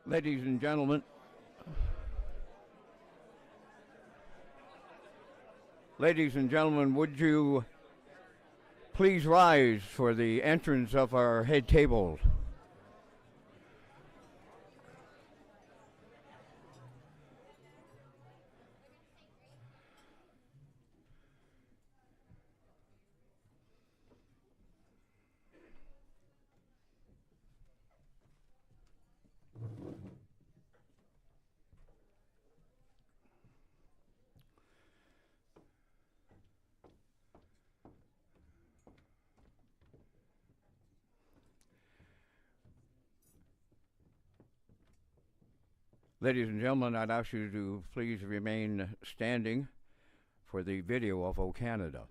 Ladies and gentlemen, would you please rise for the entrance of our head tables? Ladies and gentlemen, I'd ask you to please remain standing for the video of O Canada.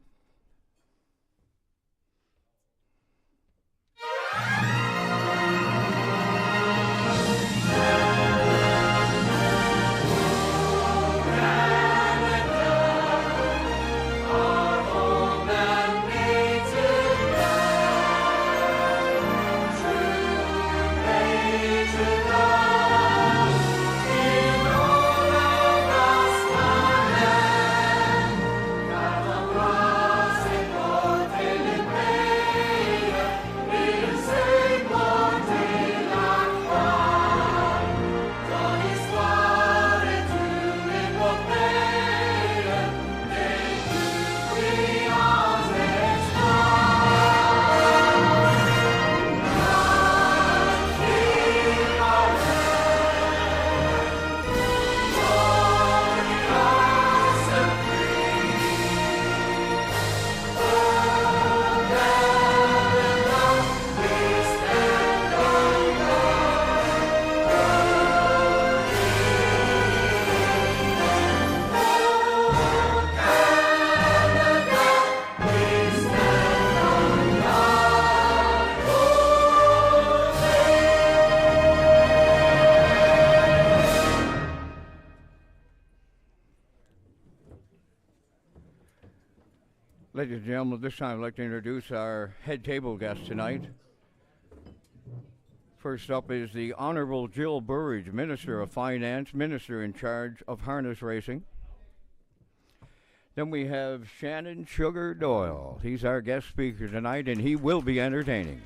Ladies and gentlemen, this time I'd like to introduce our head table guest tonight. First up is the Honorable Jill Burridge, Minister of Finance, Minister in charge of harness racing. Then we have Shannon Sugar Doyle. He's our guest speaker tonight, and he will be entertaining.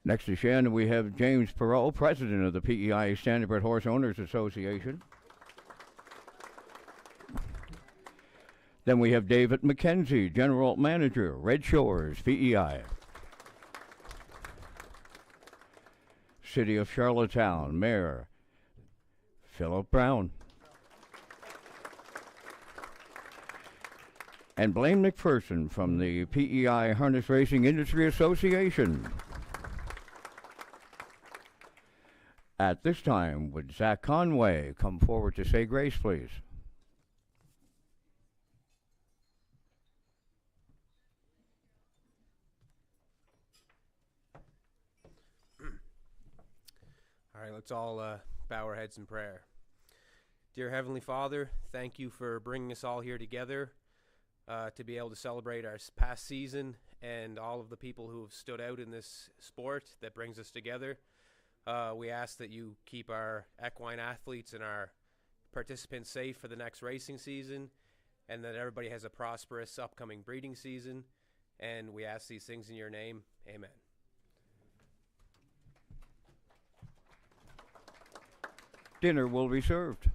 Next to Shannon, we have James Perot, President of the PEI Standardbred Horse Owners Association. Then we have David McKenzie, General Manager, Red Shores, PEI. City of Charlottetown, Mayor Philip Brown. And Blaine McPherson from the PEI Harness Racing Industry Association. At this time, would Zach Conway come forward to say grace, please? All right, let's all bow our heads in prayer. Dear Heavenly Father, thank you for bringing us all here together to be able to celebrate our past season and all of the people who have stood out in this sport that brings us together. We ask that you keep our equine athletes and our participants safe for the next racing season, and that everybody has a prosperous upcoming breeding season. And we ask these things in your name. Amen. Dinner will be served.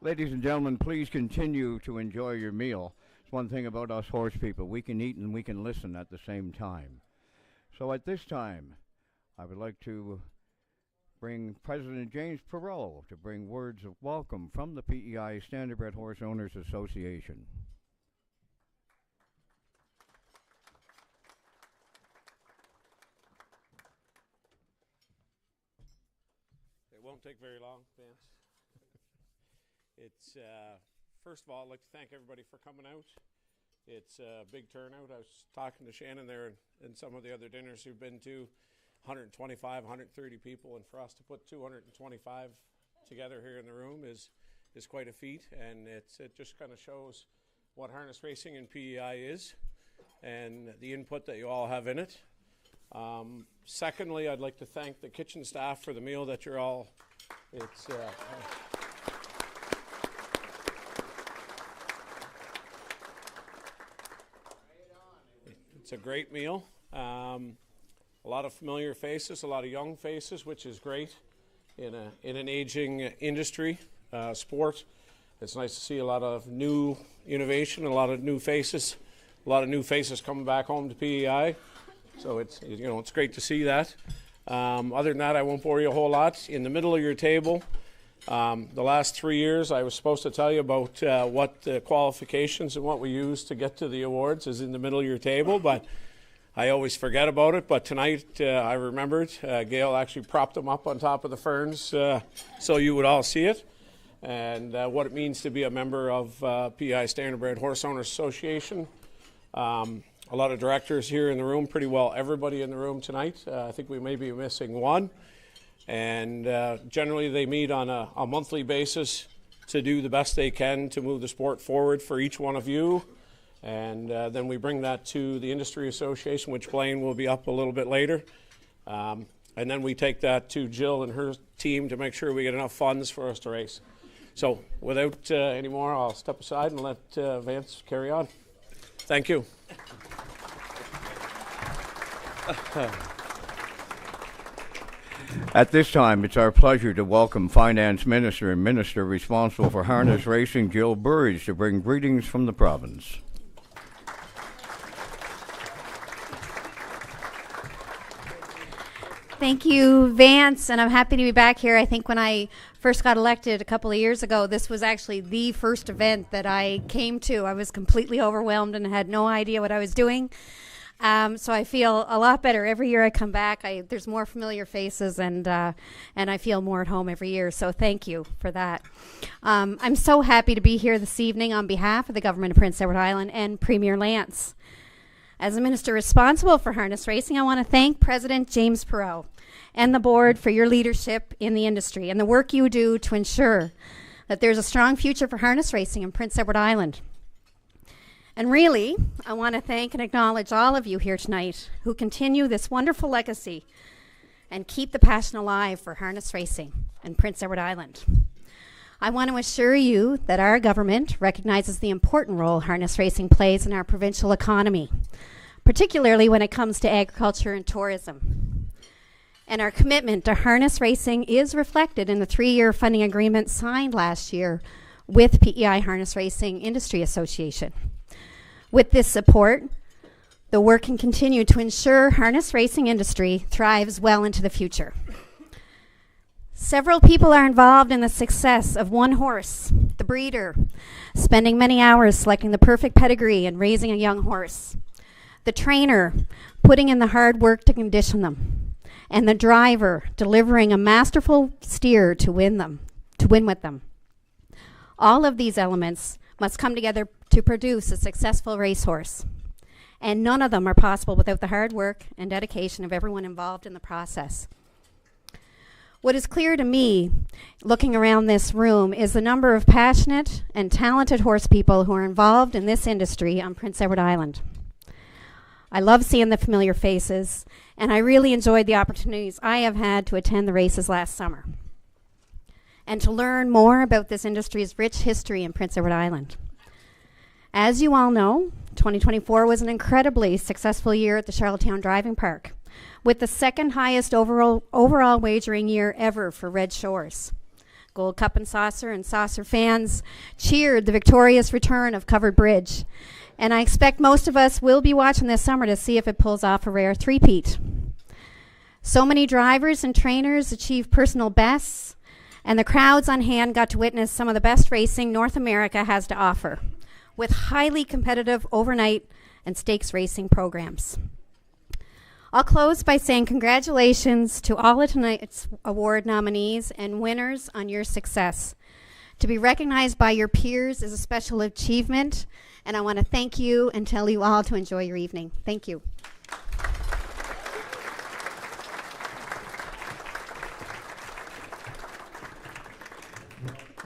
Ladies and gentlemen, please continue to enjoy your meal. It's one thing about us horse people. We can eat and we can listen at the same time. So at this time, I would like to bring President James Perot to bring words of welcome from the PEI Standardbred Horse Owners Association. It won't take very long, Vance. It's first of all, I'd like to thank everybody for coming out. It's a big turnout. I was talking to Shannon there and some of the other dinners we've been to, 125, 130 people, and for us to put 225 together here in the room is quite a feat, and it just kind of shows what harness racing and PEI is and the input that you all have in it. Secondly, I'd like to thank the kitchen staff for the meal that you're all, it's a great meal. A lot of familiar faces, a lot of young faces, which is great in an aging industry, sport. It's nice to see a lot of new innovation, a lot of new faces coming back home to PEI. So it's great to see that. Other than that, I won't bore you a whole lot. In the middle of your table, the last 3 years, I was supposed to tell you about what the qualifications and what we use to get to the awards is in the middle of your table, but I always forget about it. But tonight, I remembered. Gail actually propped them up on top of the ferns so you would all see it, and what it means to be a member of PEI Standardbred Horse Owners Association. A lot of directors here in the room, pretty well everybody in the room tonight. I think we may be missing one. And generally they meet on a monthly basis to do the best they can to move the sport forward for each one of you. And then we bring that to the Industry Association, which Blaine will be up a little bit later. And then we take that to Jill and her team to make sure we get enough funds for us to race. So without any more, I'll step aside and let Vance carry on. Thank you. At this time, it's our pleasure to welcome Finance Minister and Minister responsible for harness racing, Jill Burridge, to bring greetings from the province. Thank you, Vance, and I'm happy to be back here. I think when I first got elected a couple of years ago, this was actually the first event that I came to. I was completely overwhelmed and had no idea what I was doing. So I feel a lot better every year I come back. There's more familiar faces, and I feel more at home every year. So thank you for that. I'm so happy to be here this evening on behalf of the Government of Prince Edward Island and Premier Lance. As a minister responsible for harness racing, I want to thank President James Perot and the board for your leadership in the industry and the work you do to ensure that there's a strong future for harness racing in Prince Edward Island. And really, I want to thank and acknowledge all of you here tonight who continue this wonderful legacy and keep the passion alive for harness racing in Prince Edward Island. I want to assure you that our government recognizes the important role harness racing plays in our provincial economy, particularly when it comes to agriculture and tourism. And our commitment to harness racing is reflected in the 3-year funding agreement signed last year with PEI Harness Racing Industry Association. With this support, the work can continue to ensure harness racing industry thrives well into the future. Several people are involved in the success of one horse, the breeder, spending many hours selecting the perfect pedigree and raising a young horse, the trainer putting in the hard work to condition them, and the driver delivering a masterful steer to win with them. All of these elements must come together to produce a successful racehorse, and none of them are possible without the hard work and dedication of everyone involved in the process. What is clear to me, looking around this room, is the number of passionate and talented horse people who are involved in this industry on Prince Edward Island. I love seeing the familiar faces, and I really enjoyed the opportunities I have had to attend the races last summer and to learn more about this industry's rich history in Prince Edward Island. As you all know, 2024 was an incredibly successful year at the Charlottetown Driving Park, with the second highest overall wagering year ever for Red Shores. Gold Cup and Saucer and Saucer fans cheered the victorious return of Covered Bridge. And I expect most of us will be watching this summer to see if it pulls off a rare three-peat. So many drivers and trainers achieved personal bests, and the crowds on hand got to witness some of the best racing North America has to offer, with highly competitive overnight and stakes racing programs. I'll close by saying congratulations to all of tonight's award nominees and winners on your success. To be recognized by your peers is a special achievement, and I want to thank you and tell you all to enjoy your evening. Thank you.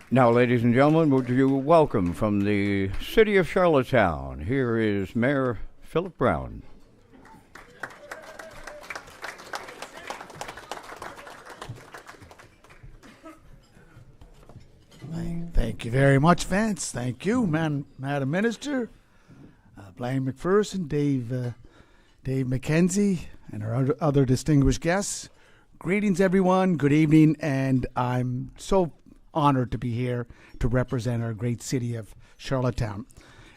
Now, ladies and gentlemen, would you welcome from the city of Charlottetown, here is Mayor Philip Brown. Thank you very much, Vance. Thank you, Madam Minister, Blaine McPherson, Dave McKenzie, and our other distinguished guests. Greetings, everyone. Good evening, and I'm so honored to be here to represent our great city of Charlottetown.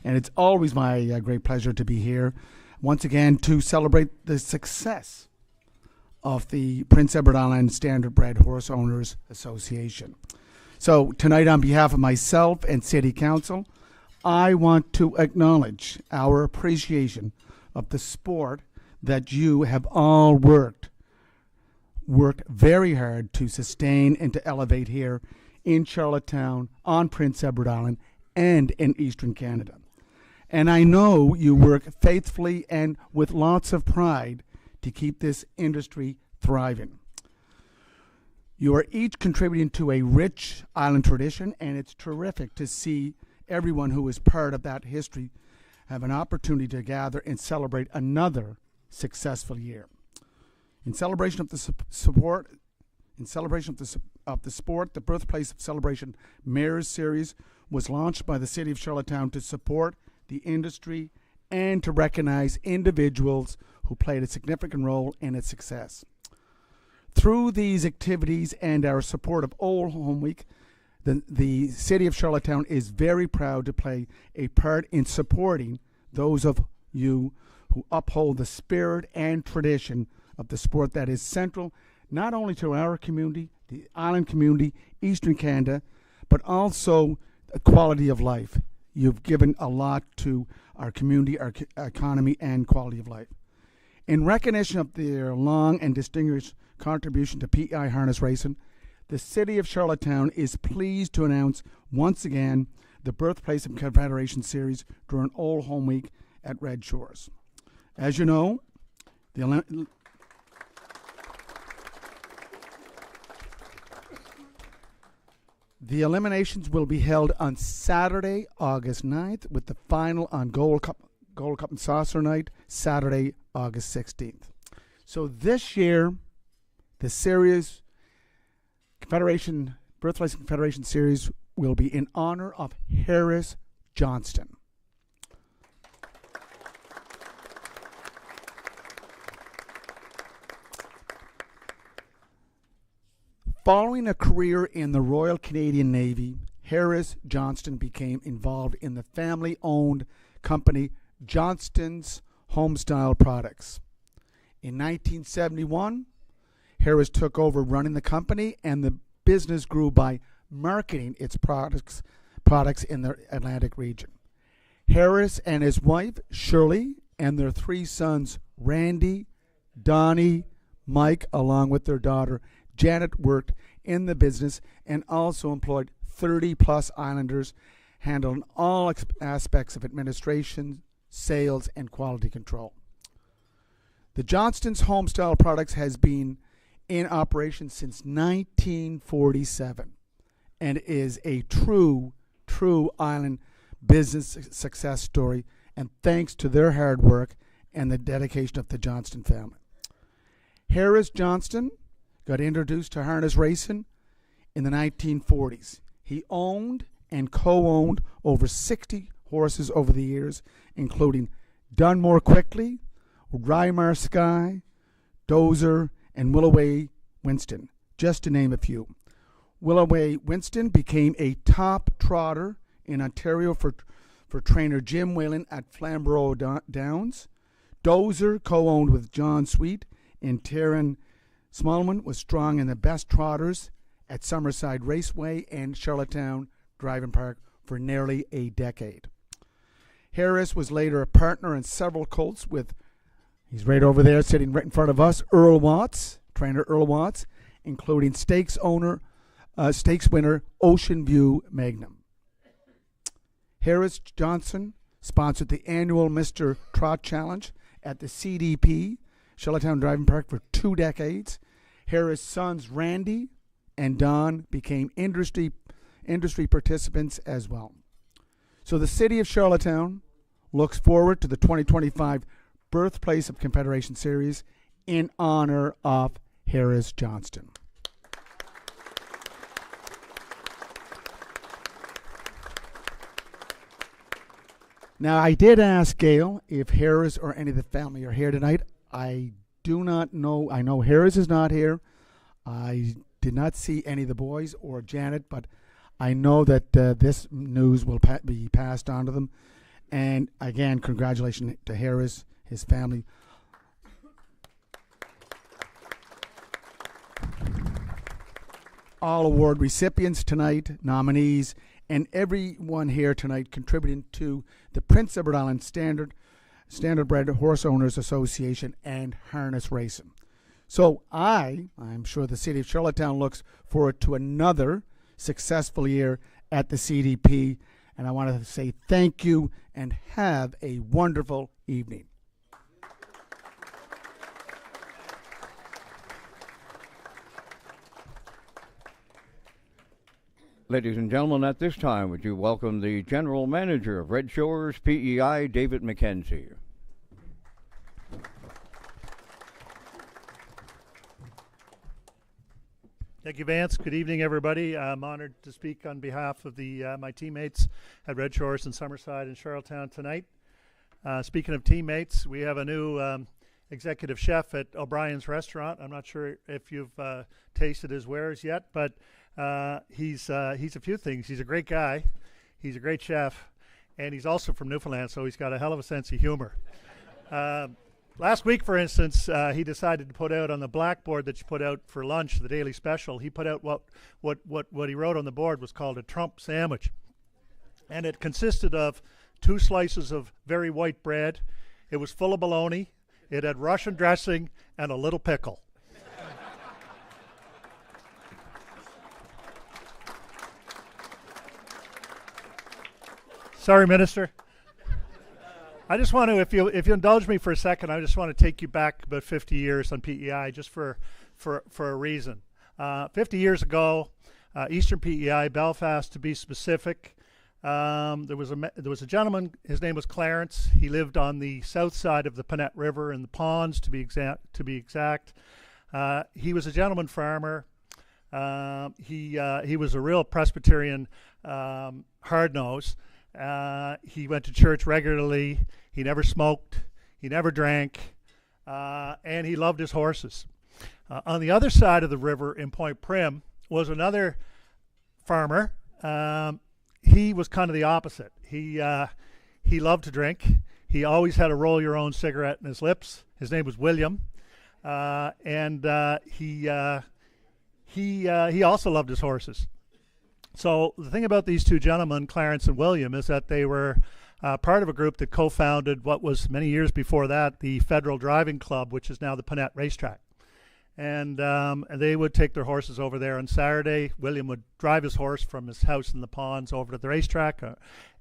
And it's always my great pleasure to be here once again to celebrate the success of the Prince Edward Island Standardbred Horse Owners Association. So tonight, on behalf of myself and City Council, I want to acknowledge our appreciation of the sport that you have all worked very hard to sustain and to elevate here in Charlottetown, on Prince Edward Island, and in Eastern Canada. And I know you work faithfully and with lots of pride to keep this industry thriving. You are each contributing to a rich island tradition, and it's terrific to see everyone who is part of that history have an opportunity to gather and celebrate another successful year. In celebration of the sport, the Birthplace of Celebration Mayor's Series was launched by the City of Charlottetown to support the industry and to recognize individuals who played a significant role in its success. Through these activities and our support of Old Home Week, the City of Charlottetown is very proud to play a part in supporting those of you who uphold the spirit and tradition of the sport that is central not only to our community, the island community, Eastern Canada, but also a quality of life. You've given a lot to our community, our economy, and quality of life. In recognition of their long and distinguished contribution to PEI harness racing, the City of Charlottetown is pleased to announce once again the Birthplace of Confederation Series during Old Home Week at Red Shores. As you know, the eliminations will be held on Saturday, August 9th, with the final on Gold Cup and Saucer night, Saturday, August 16th. So this year, the series, Birthplace Confederation Series, will be in honor of Harris Johnston. Following a career in the Royal Canadian Navy, Harris Johnston became involved in the family-owned company Johnston's Homestyle Products. In 1971, Harris took over running the company, and the business grew by marketing its products in the Atlantic region. Harris and his wife, Shirley, and their three sons, Randy, Donnie, Mike, along with their daughter, Janet, worked in the business and also employed 30-plus islanders, handling all aspects of administration, sales, and quality control. The Johnston's Homestyle Products has been in operation since 1947 and is a true island business success story, and thanks to their hard work and the dedication of the Johnston family. Harris Johnston got introduced to harness racing in the 1940s. He owned and co-owned over 60 horses over the years, including Dunmore Quickly, Rymar Sky, Dozer, and Willoway Winston, just to name a few. Willoway Winston became a top trotter in Ontario for trainer Jim Whalen at Flamborough Downs. Dozer, co-owned with John Sweet and Taryn Smallman, was strong in the best trotters at Summerside Raceway and Charlottetown Driving Park for nearly a decade. Harris was later a partner in several colts with, he's right over there sitting right in front of us, Earl Watts, trainer Earl Watts, including stakes winner Ocean View Magnum. Harris Johnson sponsored the annual Mr. Trot Challenge at the CDP, Charlottetown Driving Park, for 2 decades. Harris' sons Randy and Don became industry participants as well. So the city of Charlottetown looks forward to the 2025 Birthplace of Confederation Series in honor of Harris Johnston. Now, I did ask Gail if Harris or any of the family are here tonight. I do not know. I know Harris is not here. I did not see any of the boys or Janet, but I know that this news will be passed on to them. And again, congratulations to Harris, his family. All award recipients tonight, nominees, and everyone here tonight contributing to the Prince Edward Island Standardbred Horse Owners Association and harness racing. So I'm sure the city of Charlottetown looks forward to another successful year at the CDP, and I want to say thank you and have a wonderful evening. Ladies and gentlemen, at this time, would you welcome the General Manager of Red Shores PEI, David McKenzie. Thank you, Vance. Good evening, everybody. I'm honored to speak on behalf of my teammates at Red Shores and Summerside and Charlottetown tonight. Speaking of teammates, we have a new executive chef at O'Brien's Restaurant. I'm not sure if you've tasted his wares yet, but he's a few things. He's a great guy. He's a great chef, and he's also from Newfoundland, so he's got a hell of a sense of humor. Last week, for instance, he decided to put out on the blackboard that you put out for lunch, the daily special, he put out what he wrote on the board was called a Trump sandwich. And it consisted of 2 slices of very white bread. It was full of bologna. It had Russian dressing and a little pickle. Sorry, Minister. I just want to, if you indulge me for a second, I just want to take you back about 50 years on PEI, just for a reason. 50 years ago, Eastern PEI, Belfast to be specific, there was a gentleman. His name was Clarence. He lived on the south side of the Panette River in the ponds, to be exact. He was a gentleman farmer. He was a real Presbyterian hard-nose. He went to church regularly. He never smoked. He never drank. And he loved his horses. On the other side of the river in Point Prim was another farmer. He was kind of the opposite. He loved to drink. He always had a roll-your-own cigarette in his lips. His name was William. He also loved his horses. So the thing about these 2 gentlemen, Clarence and William, is that they were part of a group that co-founded what was many years before that the Federal Driving Club, which is now the Panette Racetrack. And they would take their horses over there on Saturday. William would drive his horse from his house in the ponds over to the racetrack,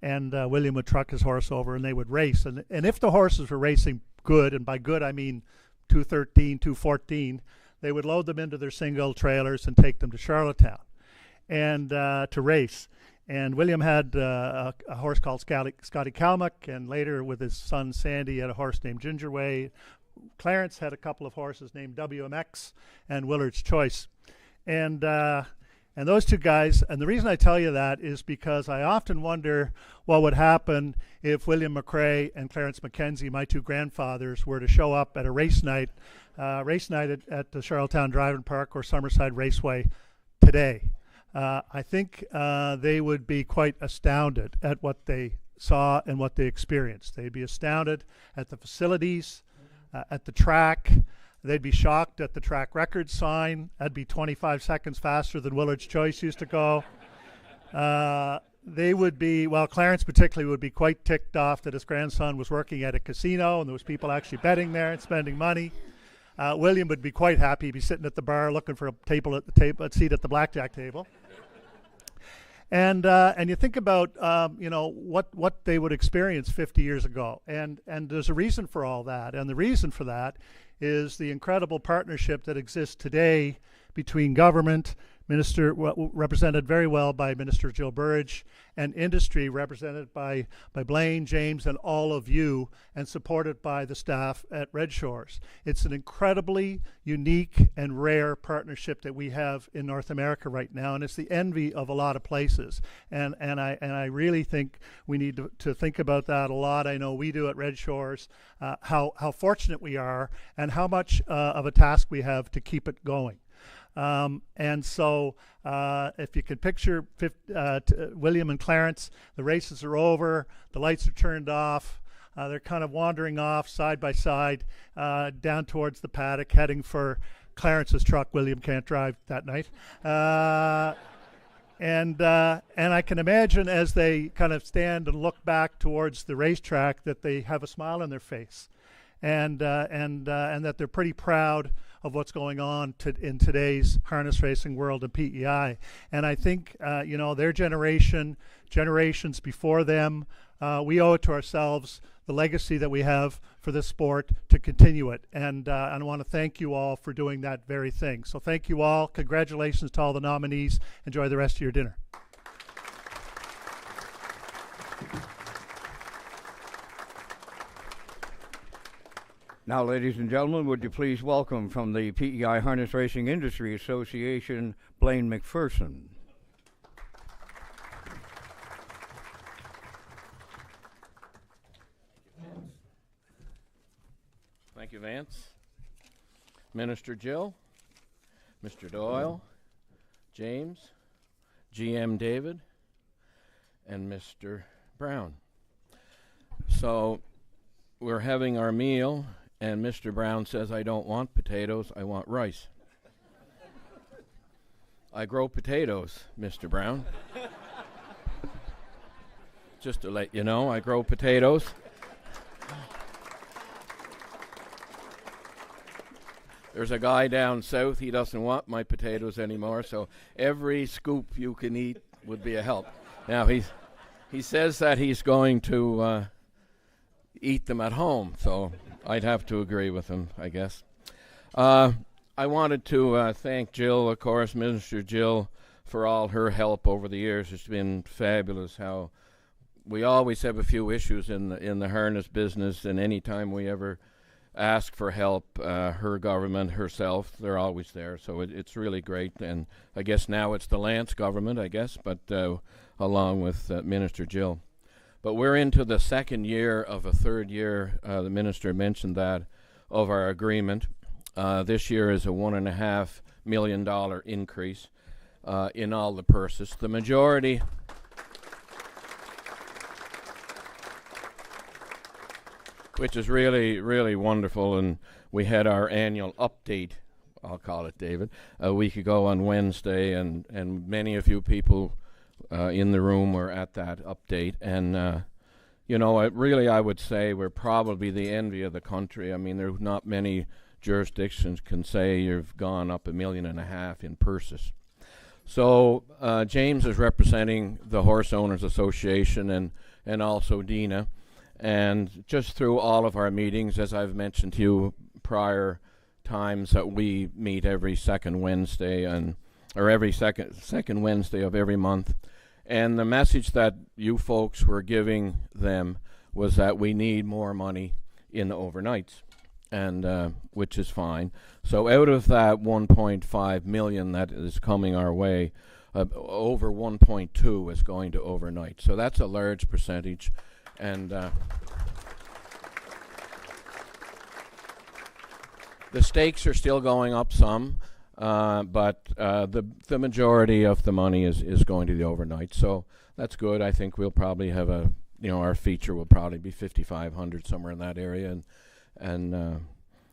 and William would truck his horse over, and they would race. And if the horses were racing good, and by good I mean 213, 214, they would load them into their single trailers and take them to Charlottetown and to race. And William had a horse called Scotty Calmuck, and later with his son Sandy he had a horse named Gingerway. Clarence had a couple of horses named WMX and Willard's Choice. And those 2 guys, and the reason I tell you that is because I often wonder what would happen if William McRae and Clarence McKenzie, my 2 grandfathers, were to show up at a race night at the Charlottetown Driving Park or Summerside Raceway today. I think they would be quite astounded at what they saw and what they experienced. They'd be astounded at the facilities, at the track. They'd be shocked at the track record sign. That'd be 25 seconds faster than Willard's Choice used to go. They would be, well, Clarence particularly would be quite ticked off that his grandson was working at a casino and there was people actually betting there and spending money. William would be quite happy. He'd be sitting at the bar looking for a seat at the blackjack table. And you think about what they would experience 50 years ago, and there's a reason for all that, and the reason for that is the incredible partnership that exists today between government, represented very well by Minister Jill Burridge, and industry represented by Blaine, James, and all of you, and supported by the staff at Red Shores. It's an incredibly unique and rare partnership that we have in North America right now, and it's the envy of a lot of places. And I really think we need to think about that a lot. I know we do at Red Shores, how fortunate we are and how much of a task we have to keep it going. And so if you could picture William and Clarence, the races are over, the lights are turned off, they're kind of wandering off side by side down towards the paddock, heading for Clarence's truck. William can't drive that night. And I can imagine as they kind of stand and look back towards the racetrack that they have a smile on their face, and that they're pretty proud of what's going on in today's harness racing world and PEI. And I think, their generations before them, we owe it to ourselves, the legacy that we have for this sport, to continue it. And I want to thank you all for doing that very thing. So thank you all. Congratulations to all the nominees. Enjoy the rest of your dinner. Now, ladies and gentlemen, would you please welcome from the PEI Harness Racing Industry Association, Blaine McPherson. Thank you, Vance. Minister Jill, Mr. Doyle, James, GM David, and Mr. Brown. So we're having our meal, and Mr. Brown says, I don't want potatoes, I want rice. I grow potatoes, Mr. Brown. Just to let you know, I grow potatoes. There's a guy down south, he doesn't want my potatoes anymore, so every scoop you can eat would be a help. Now, he says that he's going to eat them at home, so I'd have to agree with him, I guess. I wanted to thank Jill, of course, Minister Jill, for all her help over the years. It's been fabulous how we always have a few issues in the harness business, and any time we ever ask for help, her government, herself, they're always there. So it's really great. And I guess now it's the Lance government, I guess, but along with Minister Jill. But we're into the second year of a third year, the minister mentioned that, of our agreement. This year is a $1.5 million increase in all the purses. The majority... which is really, really wonderful. And we had our annual update, I'll call it, David, a week ago on Wednesday, and many of you people in the room were at that update. And, I would say we're probably the envy of the country. I mean, there's not many jurisdictions can say you've gone up $1.5 million in purses. So James is representing the Horse Owners Association and also Dina. And just through all of our meetings, as I've mentioned to you prior times, that we meet every second Wednesday or every second Wednesday of every month. And the message that you folks were giving them was that we need more money in the overnights, and which is fine. So out of that 1.5 million that is coming our way, over 1.2 is going to overnight. So that's a large percentage. And the stakes are still going up some. but the majority of the money is going to the overnight. So that's good. I think we'll probably have our feature will probably be 5,500, somewhere in that area, and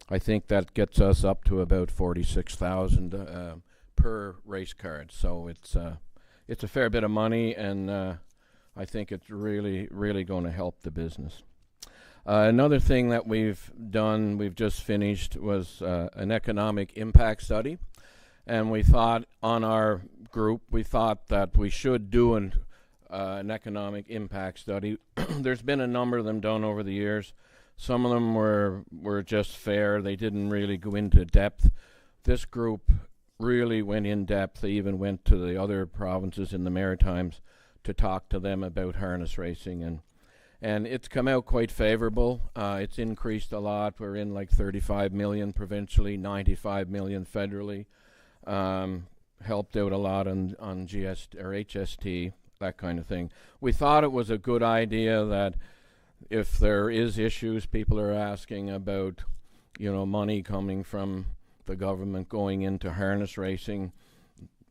I think that gets us up to about 46,000 per race card. So it's a fair bit of money, and I think it's really, really going to help the business. Another thing that we've just finished, was an economic impact study. And we thought on our group, that we should do an economic impact study. There's been a number of them done over the years. Some of them were just fair. They didn't really go into depth. This group really went in depth. They even went to the other provinces in the Maritimes to talk to them about harness racing, and it's come out quite favorable. It's increased a lot. We're in like 35 million provincially, 95 million federally. Helped out a lot on GST or HST, that kind of thing. We thought it was a good idea that if there is issues, people are asking about, money coming from the government going into harness racing,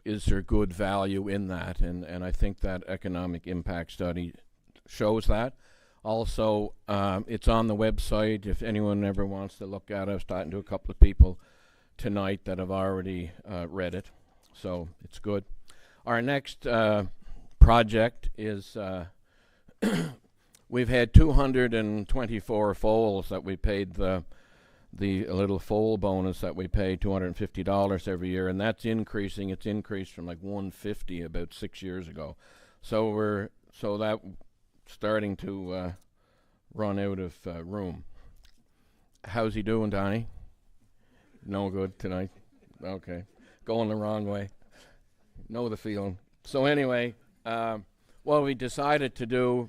is there good value in that? And I think that economic impact study shows that. Also, it's on the website if anyone ever wants to look at it. I was talking to a couple of people tonight that have already read it, so it's good. Our next project is we've had 224 foals that we paid the little foal bonus that we pay $250 every year, and that's increasing. It's increased from like $150 about 6 years ago. So that starting to run out of room. How's he doing, Donnie? No good tonight. Okay, going the wrong way. Know the feeling. So anyway, what we decided to do,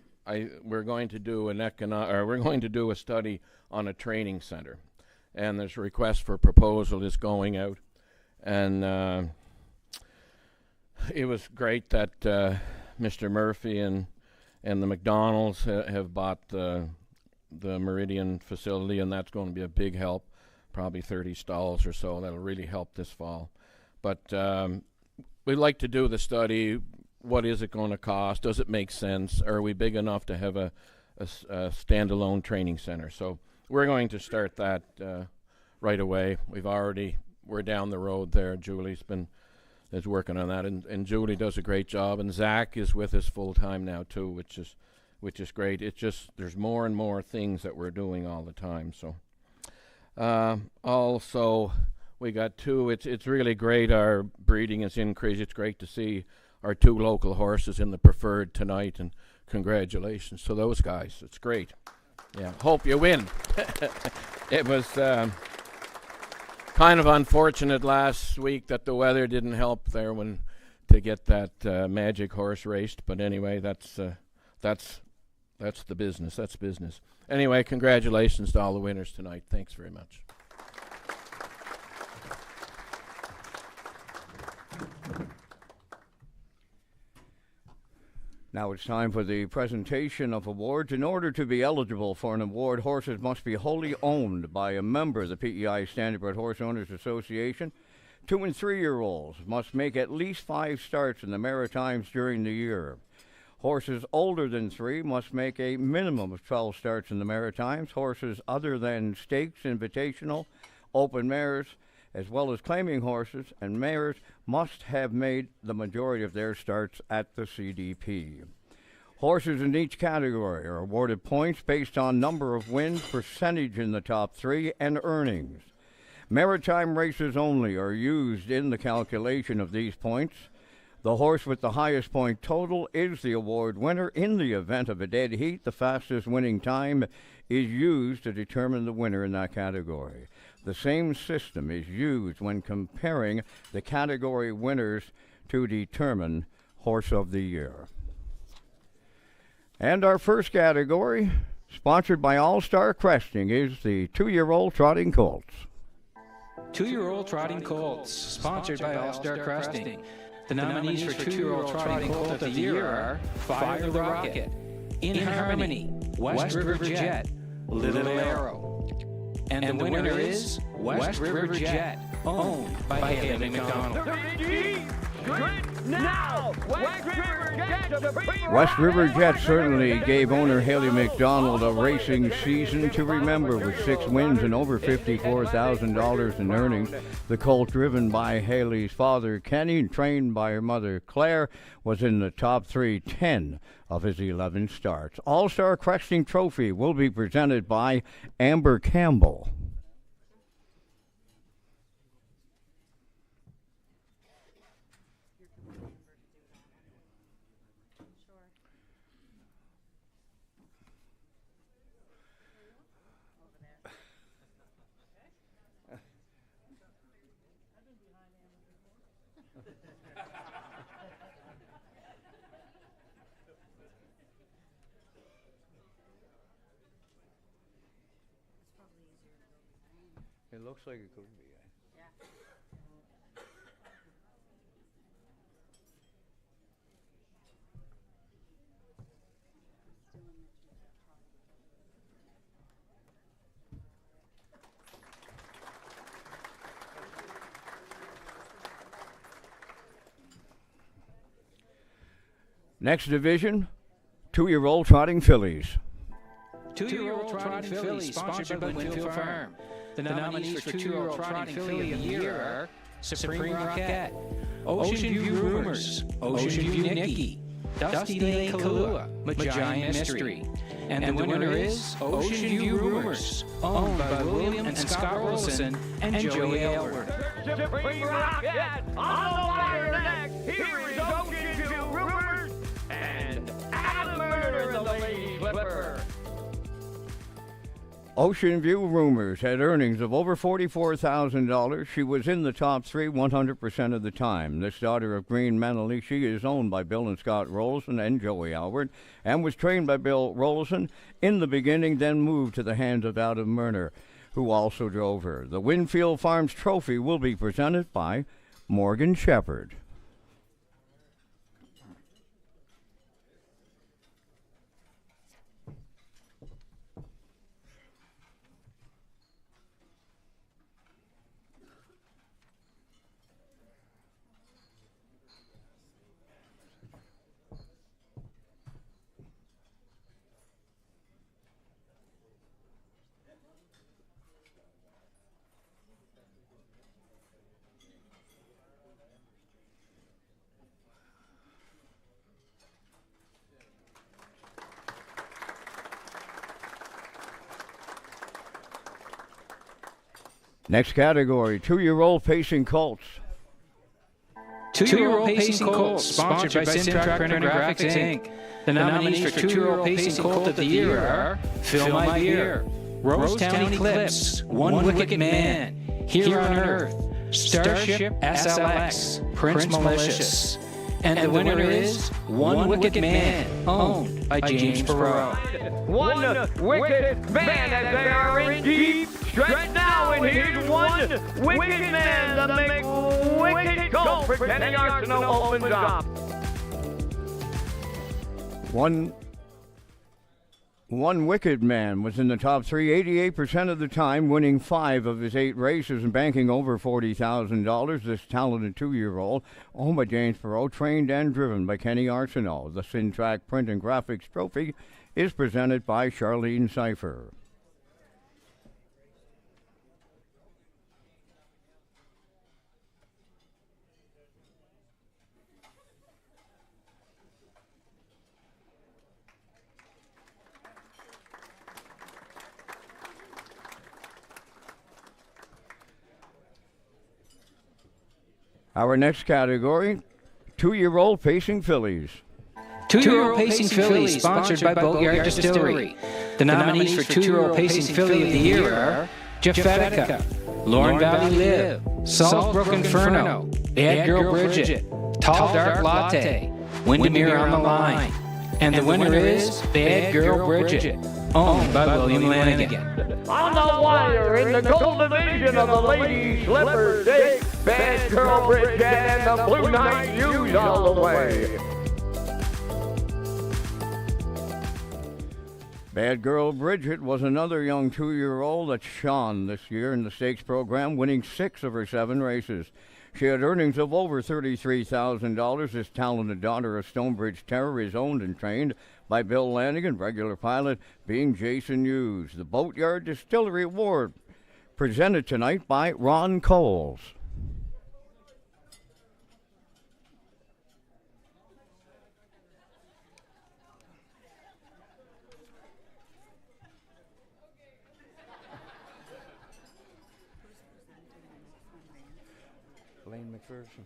we're going to do a study on a training center, and this request for proposal is going out, and it was great that Mr. Murphy and the McDonald's have bought the Meridian facility, and that's going to be a big help. Probably 30 stalls or so. That'll really help this fall. But we'd like to do the study. What is it going to cost? Does it make sense? Are we big enough to have a standalone training center? So we're going to start that right away. We're down the road there. Julie's is working on that, and Julie does a great job. And Zach is with us full time now too, which is great. It's just there's more and more things that we're doing all the time. So. Also, we got two. It's really great. Our breeding has increased. It's great to see our two local horses in the preferred tonight, and congratulations to those guys. It's great. Yeah, hope you win. It was kind of unfortunate last week that the weather didn't help there to get that magic horse raced. But anyway, that's the business. That's business. Anyway, congratulations to all the winners tonight. Thanks very much. Now it's time for the presentation of awards. In order to be eligible for an award, horses must be wholly owned by a member of the PEI Standardbred Horse Owners Association. 2- and 3-year-olds must make at least 5 starts in the Maritimes during the year. Horses older than 3 must make a minimum of 12 starts in the Maritimes. Horses other than stakes, invitational, open mares, as well as claiming horses and mares must have made the majority of their starts at the CDP. Horses in each category are awarded points based on number of wins, percentage in the top 3, and earnings. Maritime races only are used in the calculation of these points. The horse with the highest point total is the award winner. In the event of a dead heat, the fastest winning time is used to determine the winner in that category. The same system is used when comparing the category winners to determine Horse of the Year. And our first category, sponsored by All-Star Cresting, is the 2-year-old Trotting Colts. 2-year-old Trotting Colts, sponsored by All-Star Cresting. The nominees for 2-year-old Trotting Colt of the Year are Fire the Rocket, In Harmony, West River Jet, Little Arrow. And the winner is West River Jet, owned by Haley McDonald. West River Jet certainly gave owner Haley McDonald a racing season to remember with 6 wins and over $54,000 in earnings. The colt, driven by Haley's father, Kenny, and trained by her mother, Claire, was in the top 10 of his 11 starts. All-Star Cresting Trophy will be presented by Amber Campbell. It looks like it could be. Next division, 2-year-old trotting fillies. 2-year-old trotting fillies, sponsored by Winfield Farm. The nominees for 2-year-old trotting filly of the year are Supreme Rocket, Ocean View Rumors, Ocean View Nikki, Dusty Lane Kahlua, Magian Mystery. And the winner is Ocean View Rumors, owned by William and Scott Wilson and Joey Albert. Supreme Rocket, on the wire next, here is Ocean View Rumors and Adam Murder in the Lady Clipper. Ocean View Rumors had earnings of over $44,000. She was in the top 3 100% of the time. This daughter of Green Manley, she is owned by Bill and Scott Rollison and Joey Albert, and was trained by Bill Rollison in the beginning, then moved to the hands of Adam Murner, who also drove her. The Winfield Farms Trophy will be presented by Morgan Shepherd. Next category, 2-year-old pacing colts. 2-year-old pacing colt, sponsored by Simtrack Printing Graphics, Inc. The nominees for 2-year-old pacing colt of the year are Fill My Beer, Rosetown Eclipse, One Wicked Man, Here on Earth, Starship SLX, Prince Malicious. And the winner is One Wicked Man, owned by James Perot. One wicked man, as they are in deep stretch now, and here's one wicked man to make wicked gold for Kenny Arsenault opens up. One Wicked Man was in the top 3 88% of the time, winning 5 of his 8 races and banking over $40,000. This talented 2-year-old, owned by James Perot, trained and driven by Kenny Arsenault. The Syntrack Print and Graphics Trophy is presented by Charlene Cipher. Our next category, 2-year-old pacing fillies. 2-year-old pacing fillies, sponsored by Boatyard Distillery. The nominees for 2-year-old pacing filly of the year are Jeffetica, Lauren Valley Live, Salisbrook Inferno, Bad Girl Bridget, Tall Dark Latte, Windermere on the Line. And the winner is Bad Girl Bridget, owned by William Lanigan. On the wire in the gold division of the Lady Slipper Stakes, Bad Girl Bridget and the Blue Knight Hughes all the way. Bad Girl Bridget was another young 2-year-old that shone this year in the stakes program, winning 6 of her 7 races. She had earnings of over $33,000. This talented daughter of Stonebridge Terror is owned and trained by Bill Lanigan, regular pilot being Jason Hughes. The Boatyard Distillery Award presented tonight by Ron Coles. Blaine McPherson.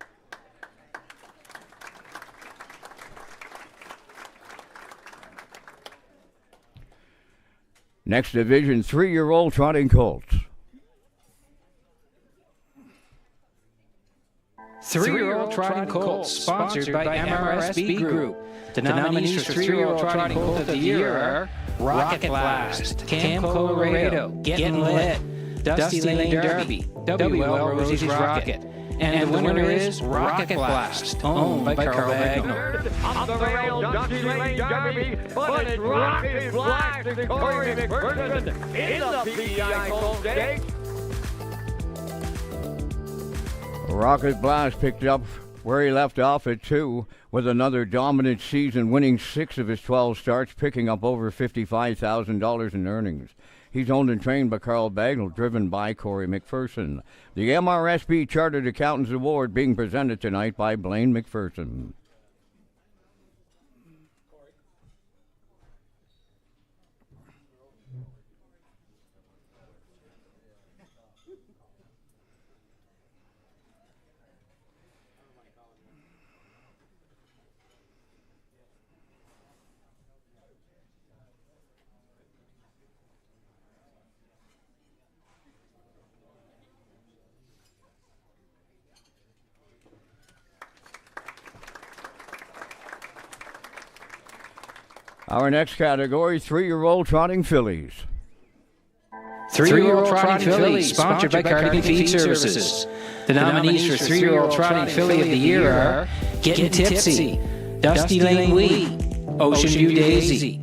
Next division, 3-year-old trotting colts. 3-year-old trotting colts, sponsored by MRSB Group. The nominees for 3-year-old trotting colt of the year are Rocket Blast, Cam Colorado, Getting Lit, Dusty Lane Derby, WL Rosie's Rocket. And the winner is Rocket Blast, owned by Carl Bagnall. Up the rail, Dusty Lane Derby, but it's Rocket Blast and Corey McPherson in the PEI Colt Stakes. Rocket Blast picked up where he left off at 2 with another dominant season, winning 6 of his 12 starts, picking up over $55,000 in earnings. He's owned and trained by Carl Bagnall, driven by Corey McPherson. The MRSB Chartered Accountants Award being presented tonight by Blaine McPherson. Our next category, 3-year-old trotting fillies. 3-year-old trotting fillies, sponsored by Cardigan Feed Services. The nominees for 3-year-old trotting filly of the year are Getting Tipsy, Dusty Lane Wee, Ocean View Daisy.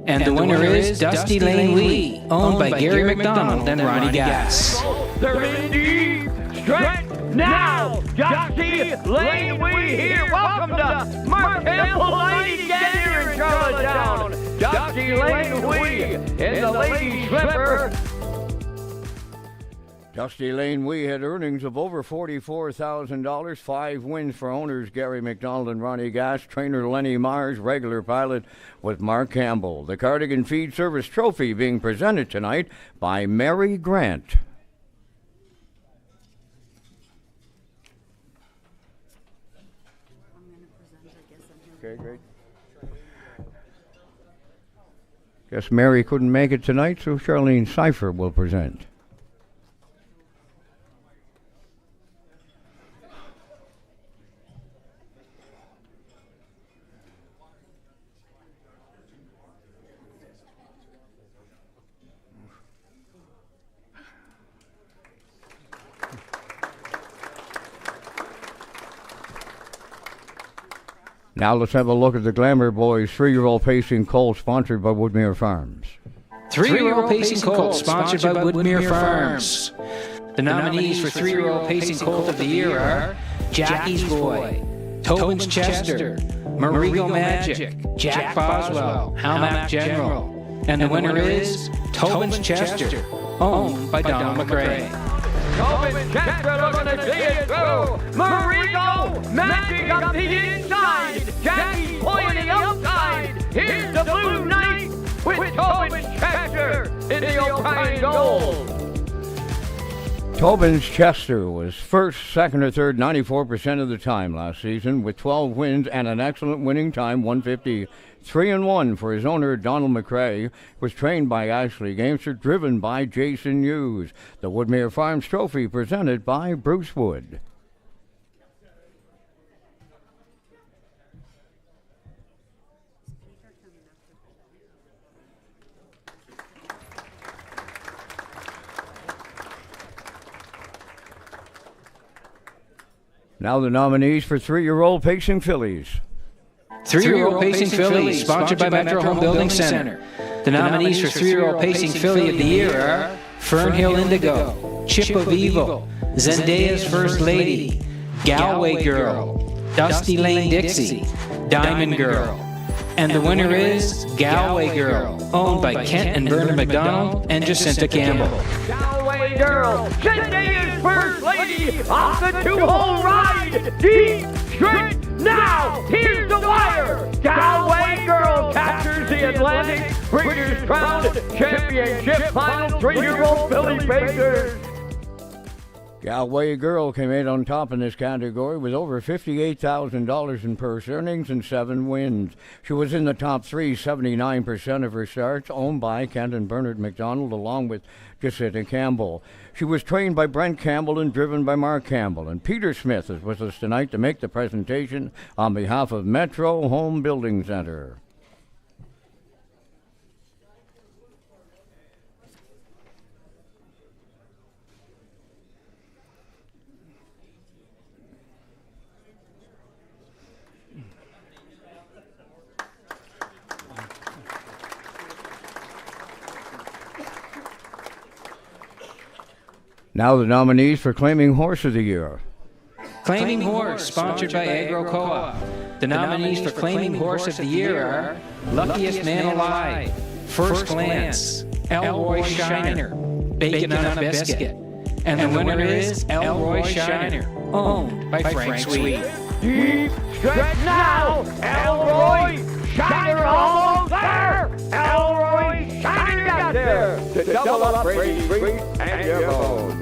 And the winner is Dusty Lane Wee, owned by Gary McDonald and Ronnie Gass. They're in deep stretch now. Dusty Lane Wee here. Welcome to Markel Lady Gander in Charlottetown. Dusty Lane Wee in the Lady Slipper. Dusty Lane Wee had earnings of over $44,000, 5 wins for owners Gary McDonald and Ronnie Gass, trainer Lenny Mars, regular pilot with Mark Campbell. The Cardigan Feed Service Trophy being presented tonight by Mary Grant. Okay, great. Guess Mary couldn't make it tonight, so Charlene Cipher will present. Now let's have a look at the Glamour Boys 3-year-old pacing colt sponsored by Woodmere Farms. 3-year-old pacing colt sponsored by Woodmere Farms. The nominees for 3-year-old pacing colt of the year are Jackie's Boy, Tobin's Chester, Marigo Magic, Jack Boswell, Howmack General. And the winner is Tobin's Chester, owned by Donald McRae. Tobin Chester looking to see it through. Marigo Magic up the inside. Jackie Boy on the outside. Here's the Blue Knight with Tobin Chester in the O'Brien goal. Tobin's Chester was first, second, or third 94% of the time last season with 12 wins and an excellent winning time, 153-1 for his owner, Donald McRae. Was trained by Ashley Gamester, driven by Jason Hughes. The Woodmere Farms Trophy presented by Bruce Wood. Now the nominees for 3-year-old pacing fillies. 3-year-old pacing fillies, sponsored by Metro Home Building Center. The nominees for 3-year-old pacing filly of the year are Fernhill Indigo, Chip of Evil, Zendaya's First Lady, Galway Girl, Dusty Lane Dixie, Diamond Girl. And the winner is Galway Girl, owned by Kent and Bernard McDonald and Jacinta Campbell. Galway Girl, Zendaya's First Lady, off the 2-hole ride, deep straight. Now, here's the wire. Galway Girl captures the Atlantic Breeders' Crown Championship Final 3-year-old filly pacers. Galway Girl came in on top in this category with over $58,000 in purse earnings and 7 wins. She was in the top 3 79% of her starts, owned by Kent and Bernard McDonald along with Jacinta Campbell. She was trained by Brent Campbell and driven by Mark Campbell. And Peter Smith is with us tonight to make the presentation on behalf of Metro Home Building Center. Now the nominees for Claiming Horse of the Year. Claiming Horse, sponsored by Agro Co-op. The nominees for Claiming Horse of the Year are Luckiest Man Alive, First Glance, Elroy Shiner, Bacon on a Biscuit. And the winner is Elroy Shiner, owned by Frank Sweet. Deep stretch now, Elroy Shiner almost there. Elroy Shiner got there to double up Brady Street and your bone.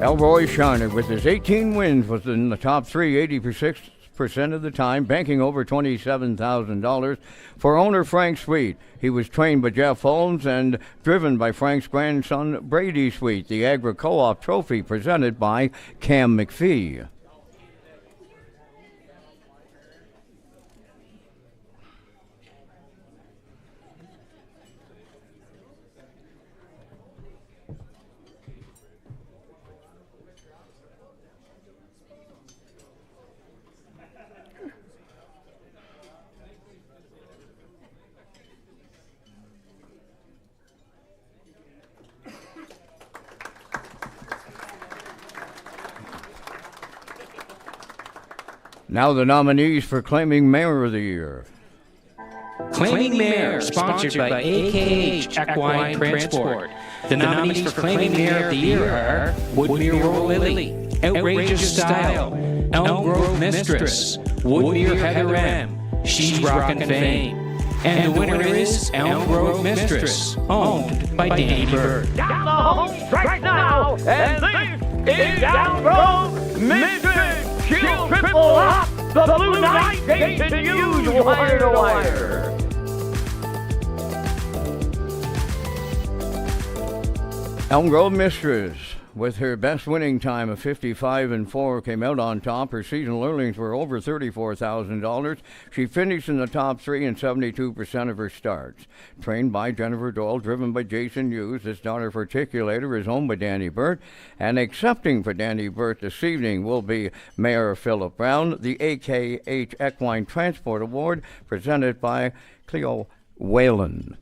Elroy Shiner, with his 18 wins, was in the top 3 86% of the time, banking over $27,000 for owner Frank Sweet. He was trained by Jeff Holmes and driven by Frank's grandson Brady Sweet. The Agri Co-op Trophy presented by Cam McPhee. Now the nominees for Claiming Mare of the Year. Claiming Mare, sponsored by AKH Equine Transport. The nominees for Claiming Mare of the Year are Woodmere Royal Lily, Outrageous Style, Elm Grove Mistress, Woodmere Heather M, She's Rockin' Fame. And the winner is Elm Grove Mistress, owned by Danny Bird. Down the home stretch now, and this is Elm Grove Mistress. She'll triple up the Blue Knight Station News wire to wire. Elm Grove Mistress, with her best winning time of 55-4, came out on top. Her seasonal earnings were over $34,000. She finished in the top 3 in 72% of her starts. Trained by Jennifer Doyle, driven by Jason Hughes, this daughter of Articulator is owned by Danny Burt. And accepting for Danny Burt this evening will be Mayor Philip Brown, the AKH Equine Transport Award, presented by Cleo Whalen.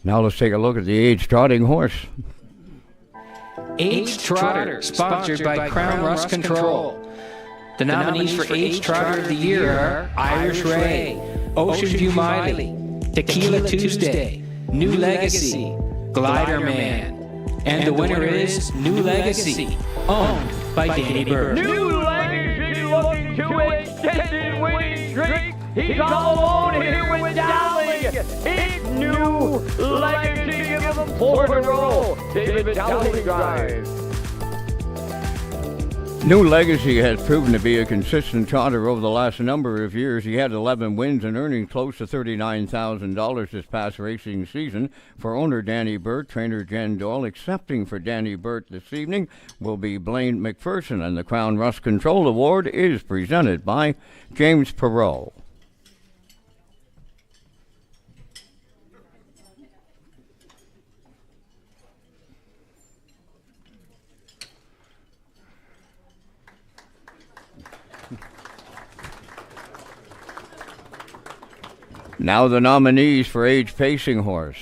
Now let's take a look at the Age Trotting Horse. Age Trotter, sponsored by Crown Rust Control. The nominees for Age Trotter of the Year are Irish Ray, Ocean View Miley, Tequila Tuesday, New Legacy, Glider Man. And the winner is New Legacy, owned by Danny Bird. New Legacy looking to extend his winning streak. He's all alone here with Dowling. It's New Legacy. Give him 4 in a row. David Dowling drives. New Legacy has proven to be a consistent trotter over the last number of years. He had 11 wins and earning close to $39,000 this past racing season. For owner Danny Burt, trainer Jen Doyle, accepting for Danny Burt this evening will be Blaine McPherson, and the Crown Rust Control Award is presented by James Perot. Now the nominees for Age Pacing Horse.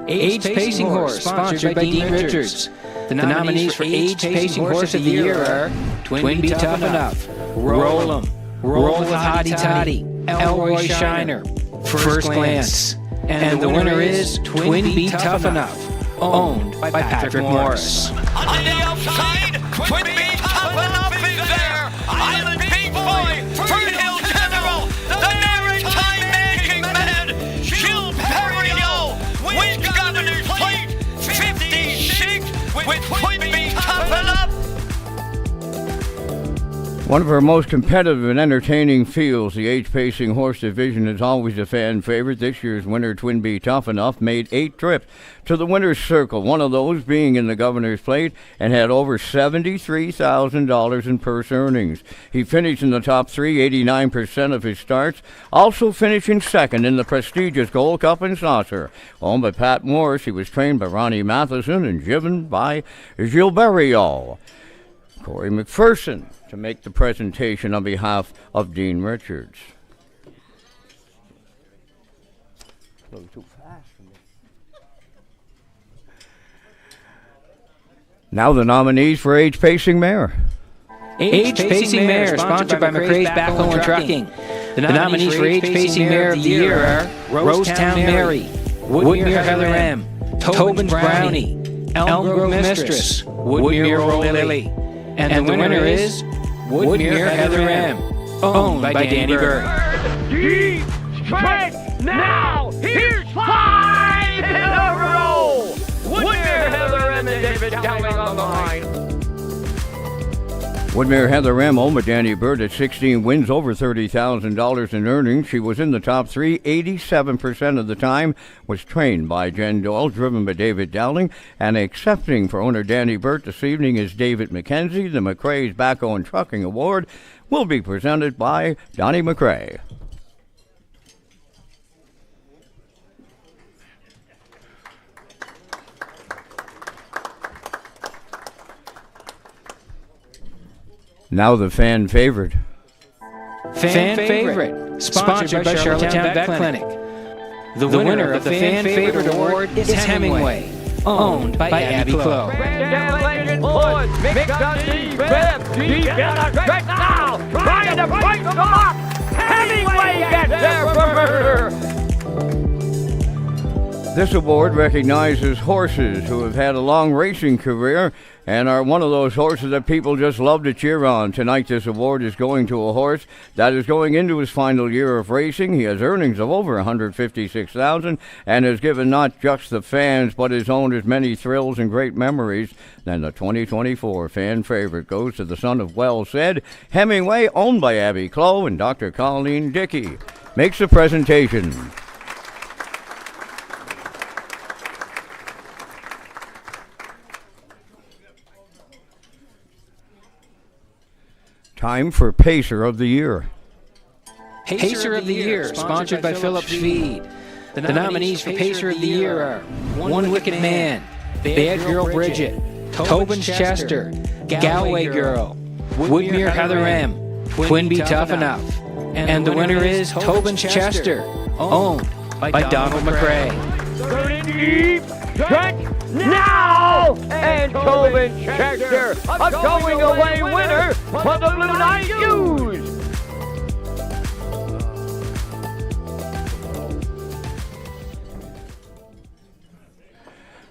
Age Pacing Horse, sponsored by Dean Richards. The nominees for Age Pacing Horse of the Year are Twin Be Tough Enough, Roll 'em, Roll with Hottie Toddy, Elroy Shiner, First Glance. And the winner is Twin Be Tough Enough, owned by Patrick Morris. On the outside, Twin Be Tough Enough is there. Island Big Boy, Fernhill General, the Maritime Making Man, Jill Perriot, wins Governor's Plate, 56 with Twin Be Tough Enough. One of our most competitive and entertaining fields, the Age Pacing Horse Division, is always a fan favorite. This year's winner, Twin Be Tough Enough, made 8 trips to the winner's circle, one of those being in the Governor's Plate, and had over $73,000 in purse earnings. He finished in the top 3, 89% of his starts, also finishing second in the prestigious Gold Cup and Saucer. Owned by Pat Morris, he was trained by Ronnie Matheson and driven by Gilles Berriot. Corey McPherson to make the presentation on behalf of Dean Richards. A little too fast for me. Now the nominees for Age Pacing Mare. Age Pacing Mare, sponsored by McRae's Backhoe and Trucking. The nominees for Age Pacing Mare of the Year are Rosetown Mary, Woodmere Heather M, Tobin's Brownie, Elm Grove Mistress, Woodmere Roll Lily. And the winner is Woodmere Heather M, owned by Danny Bird. Deep strength now. Here's 5 in a row. Woodmere Heather M and David Dowling on the line. Woodmere Heather M, owned by Danny Bird, at 16 wins, over $30,000 in earnings. She was in the top 3 87% of the time, was trained by Jen Doyle, driven by David Dowling, and accepting for owner Danny Bird this evening is David McKenzie. The McRae's Backhoe and Trucking Award will be presented by Donnie McRae. Now the fan favorite. Fan Favorite, sponsored by Charlottetown Vet Clinic. The winner of the Fan Favorite Award is Hemingway, owned by Abby Clough. Trying to break the lock. Hemingway gets there for murder. This award recognizes horses who have had a long racing career and are one of those horses that people just love to cheer on. Tonight, this award is going to a horse that is going into his final year of racing. He has earnings of over $156,000 and has given not just the fans but his owners many thrills and great memories. Then the 2024 fan favorite goes to the son of Well Said, Hemingway, owned by Abby Clough, and Dr. Colleen Dickey makes the presentation. Time for Pacer of the Year. Pacer of the Year, sponsored by Phillips Feed. The nominees for Pacer of the Year are One Wicked Man, Bad Girl Bridget, Tobin's Chester, Galway Girl, Woodmere Heather M, Twin Be Tough Enough. And the winner is Tobin's Chester, owned by Donald McRae. Deep stretch now. And Tobin Chester, a going away winner for the Blue Knight Utes.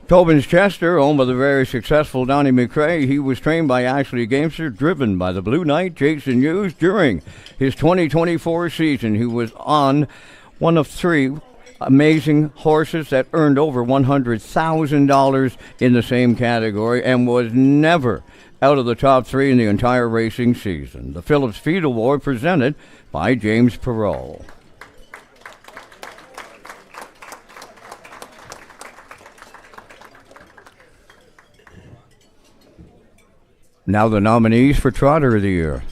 Tobin's Chester, owned by the very successful Donnie McRae. He was trained by Ashley Gamester, driven by the Blue Knight Jason Hughes. During his 2024 season, he was on one of 3 amazing horses that earned over $100,000 in the same category and was never out of the top 3 in the entire racing season. The Phillips Feed Award presented by James Perot. Now the nominees for Trotter of the Year.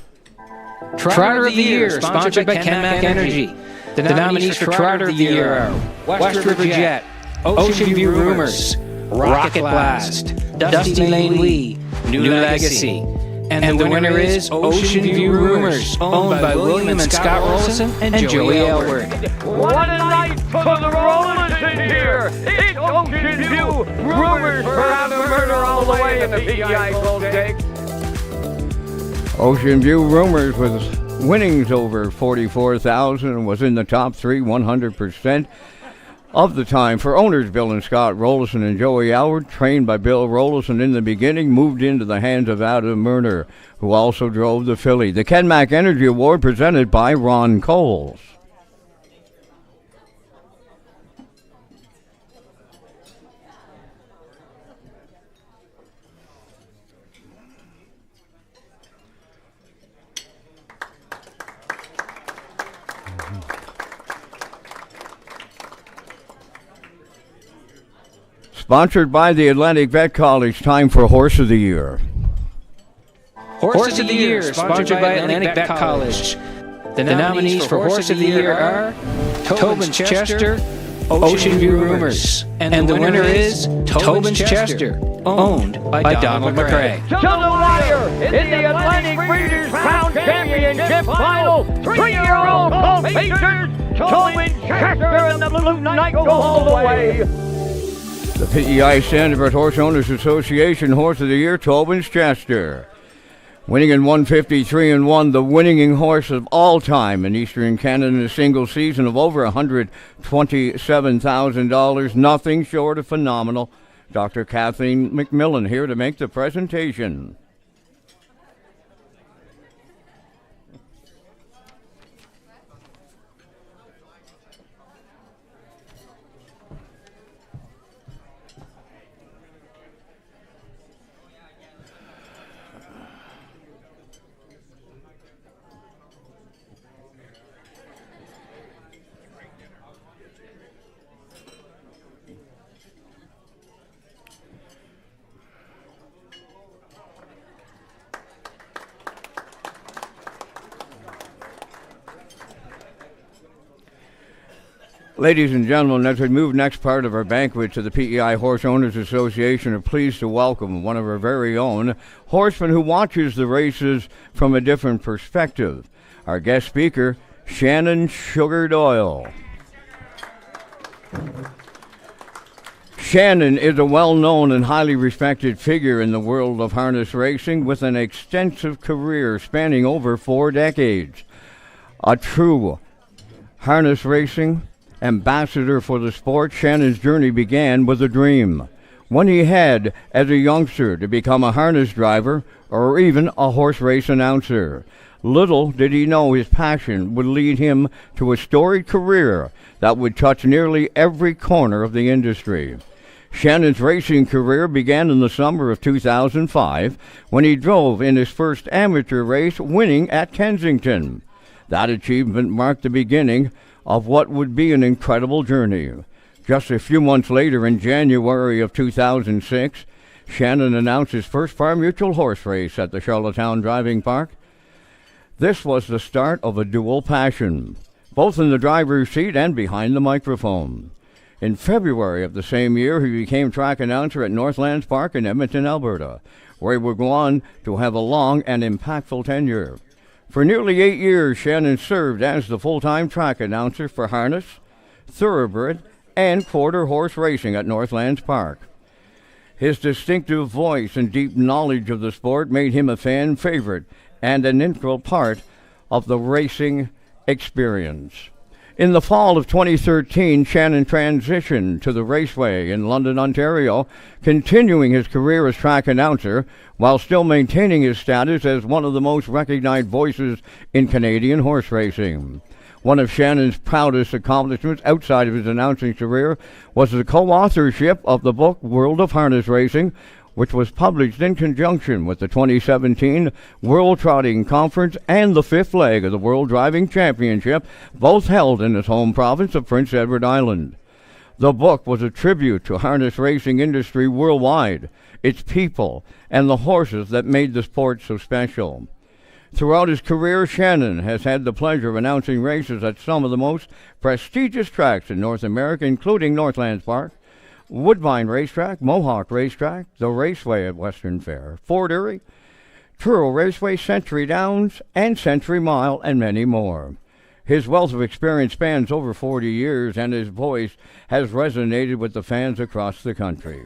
Trotter of the Year, sponsored by Kenmac Energy. The nominees for Trotter of the Year are West River Jet, Ocean View Rumors, Rocket Blast, Dusty Lane Lee, New Legacy. And the winner is Ocean View Rumors, owned by William and Scott Rollison and Joey Elbert. What a night for the Rollison here! It's Ocean View Rumors for having murder all the way in the PEI Gold Stakes. Ocean View Rumors with winnings over 44,000 and was in the top three 100% of the time. For owners Bill and Scott Rollison and Joey Albert, trained by Bill Rollison in the beginning, moved into the hands of Adam Murner, who also drove the filly. The Ken Mack Energy Award presented by Ron Coles. Sponsored by the Atlantic Vet College, time for Horse of the Year. Horse of the Year, sponsored by Atlantic Vet College. The nominees for Horse of the Year are Tobin's Chester, Ocean View Rumors, and the winner is Tobin's Chester, owned by Donald McRae. To the wire in the Atlantic Breeders' Crown Championship Final. 3-year-old Colt features Tobin Chester and the Blue Knight go all the way. The PEI Standardbred Horse Owners Association Horse of the Year, Tobin's Chester. Winning in 153-1, the winningest horse of all time in Eastern Canada in a single season of over $127,000. Nothing short of phenomenal. Dr. Kathleen McMillan here to make the presentation. Ladies and gentlemen, as we move next part of our banquet to the PEI Horse Owners Association, are pleased to welcome one of our very own horsemen who watches the races from a different perspective. Our guest speaker, Shannon Sugar Doyle. Shannon is a well-known and highly respected figure in the world of harness racing with an extensive career spanning over 4 decades. A true harness racing ambassador for the sport, Shannon's journey began with a dream. One he had as a youngster to become a harness driver or even a horse race announcer. Little did he know his passion would lead him to a storied career that would touch nearly every corner of the industry. Shannon's racing career began in the summer of 2005 when he drove in his first amateur race, winning at Kensington. That achievement marked the beginning of what would be an incredible journey. Just a few months later, in January of 2006, Shannon announced his first pari-mutuel horse race at the Charlottetown Driving Park. This was the start of a dual passion, both in the driver's seat and behind the microphone. In February of the same year, he became track announcer at Northlands Park in Edmonton, Alberta, where he would go on to have a long and impactful tenure. For nearly 8 years, Shannon served as the full-time track announcer for harness, thoroughbred, and quarter horse racing at Northlands Park. His distinctive voice and deep knowledge of the sport made him a fan favorite and an integral part of the racing experience. In the fall of 2013, Shannon transitioned to the Raceway in London, Ontario, continuing his career as track announcer while still maintaining his status as one of the most recognized voices in Canadian horse racing. One of Shannon's proudest accomplishments outside of his announcing career was the co-authorship of the book World of Harness Racing, which was published in conjunction with the 2017 World Trotting Conference and the 5th leg of the World Driving Championship, both held in his home province of Prince Edward Island. The book was a tribute to harness racing industry worldwide, its people, and the horses that made the sport so special. Throughout his career, Shannon has had the pleasure of announcing races at some of the most prestigious tracks in North America, including Northlands Park, Woodbine Racetrack, Mohawk Racetrack, the Raceway at Western Fair, Fort Erie, Truro Raceway, Century Downs, and Century Mile, and many more. His wealth of experience spans over 40 years, and his voice has resonated with the fans across the country.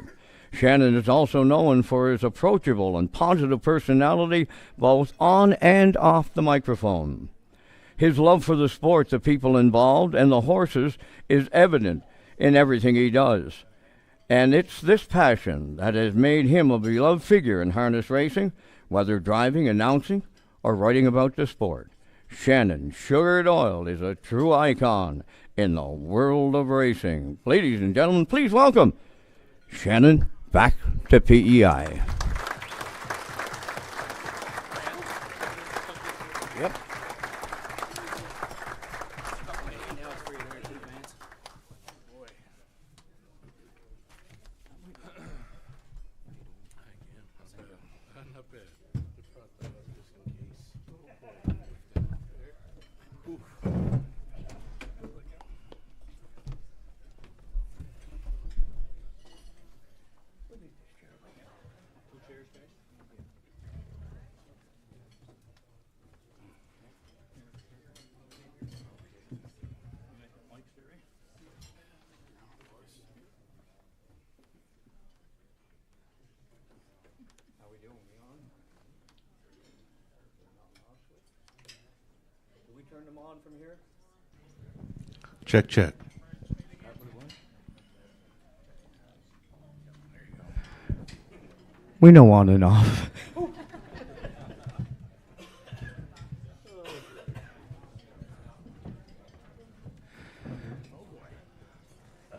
Shannon is also known for his approachable and positive personality, both on and off the microphone. His love for the sport, the people involved, and the horses is evident in everything he does. And it's this passion that has made him a beloved figure in harness racing, whether driving, announcing, or writing about the sport. Shannon Sugar Doyle is a true icon in the world of racing. Ladies and gentlemen, please welcome Shannon back to PEI. Yep. Turn them on from here? Check, check. We know on and off.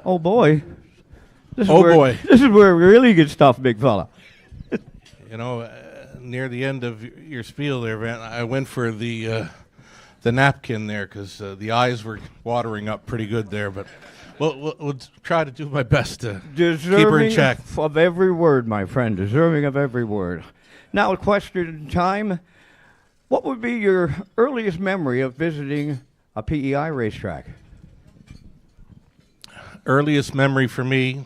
Oh boy. This is where we really get stuff, big fella. You know, near the end of your spiel there, Van, I went for the napkin there because the eyes were watering up pretty good there, but we'll try to do my best to keep her in check. Of every word, my friend, deserving of every word. Now, question time. What would be your earliest memory of visiting a PEI racetrack? Earliest memory for me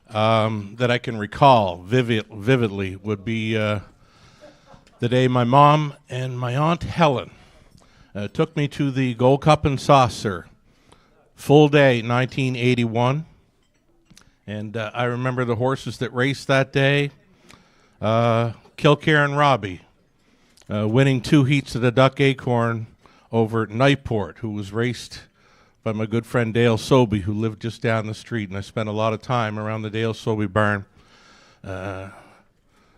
that I can recall vividly would be the day my mom and my Aunt Helen took me to the Gold Cup and Saucer, full day, 1981. And I remember the horses that raced that day. Kilcare and Robbie winning 2 heats of the Duck Acorn over Nightport, who was raced by my good friend Dale Sobey, who lived just down the street. And I spent a lot of time around the Dale Sobey barn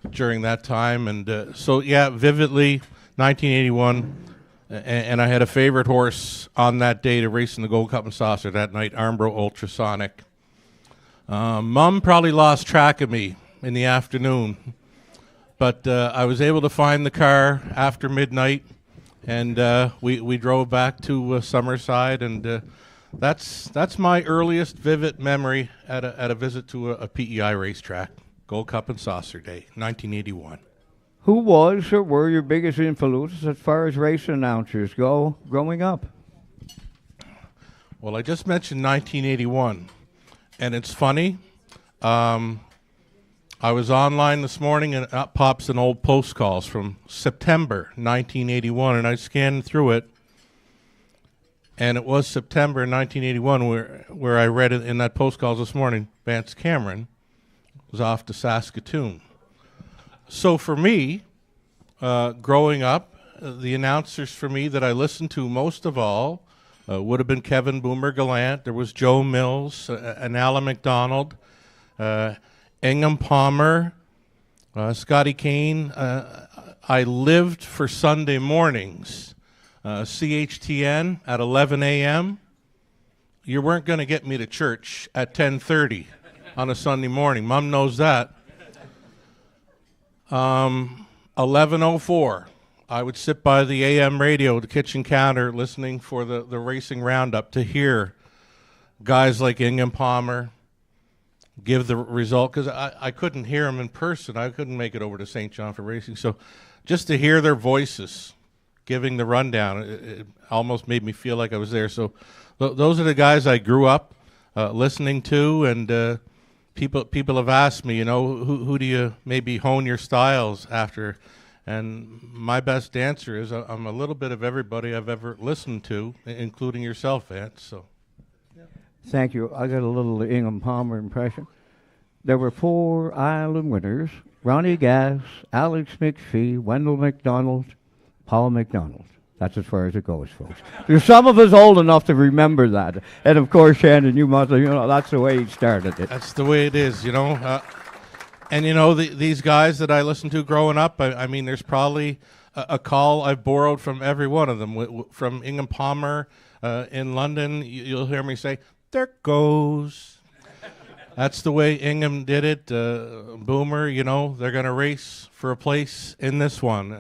during that time. And so, yeah, vividly, 1981. And I had a favorite horse on that day to race in the Gold Cup and Saucer that night, Armbro Ultrasonic. Mom probably lost track of me in the afternoon, but I was able to find the car after midnight, and we drove back to Summerside, and that's my earliest vivid memory at a visit to a PEI racetrack, Gold Cup and Saucer Day, 1981. Who was or were your biggest influences as far as race announcers go growing up? Well, I just mentioned 1981, and it's funny. I was online this morning, and up pops an old post calls from September 1981, and I scanned through it, and it was September 1981 where I read it in that post calls this morning. Vance Cameron was off to Saskatoon. So for me, growing up, the announcers for me that I listened to most of all would have been Kevin Boomer Gallant. There was Joe Mills, and Alan McDonald, Ingham Palmer, Scotty Kane. I lived for Sunday mornings. CHTN at 11 a.m. You weren't going to get me to church at 10:30 on a Sunday morning. Mom knows that. 11:04. I would sit by the AM radio, the kitchen counter, listening for the racing roundup to hear guys like Ingham Palmer give the result, because I couldn't hear them in person. I couldn't make it over to St. John for racing. So just to hear their voices giving the rundown, it almost made me feel like I was there. So those are the guys I grew up listening to, and people have asked me, who do you maybe hone your styles after? And my best answer is I'm a little bit of everybody I've ever listened to, including yourself, Vance. So, Thank you. I got a little Ingham Palmer impression. There were 4 Island winners: Ronnie Gass, Alex McPhee, Wendell McDonald, Paul McDonald. That's as far as it goes, folks. There's some of us old enough to remember that. And of course, Shannon, you must, that's the way he started it. that's the way it is, And these guys that I listened to growing up, I mean, there's probably a call I've borrowed from every one of them. From Ingham Palmer in London, you'll hear me say, "There goes." That's the way Ingham did it. Boomer, they're going to race for a place in this one.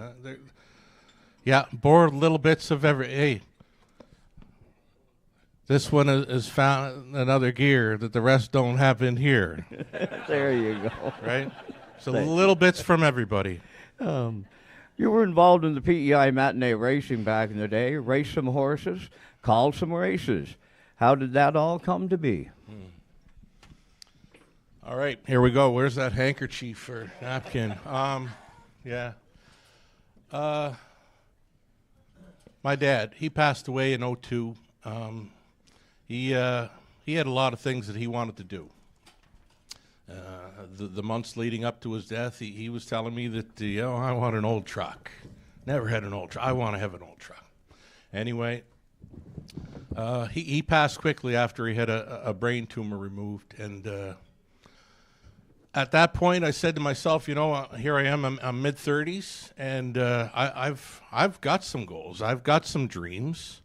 Borrowed little bits of every. Hey, this one is found another gear that the rest don't have in here. There you go. Right? So little bits from everybody. You were involved in the PEI matinee racing back in the day, raced some horses, called some races. How did that all come to be? All right, here we go. Where's that handkerchief or napkin? My dad, he passed away in 2002. He had a lot of things that he wanted to do. The months leading up to his death, he was telling me that, I want an old truck. Never had an old truck. I want to have an old truck. Anyway, he passed quickly after he had a brain tumor removed. And at that point, I said to myself, here I am, I'm mid-30s, and I've got some goals. I've got some dreams.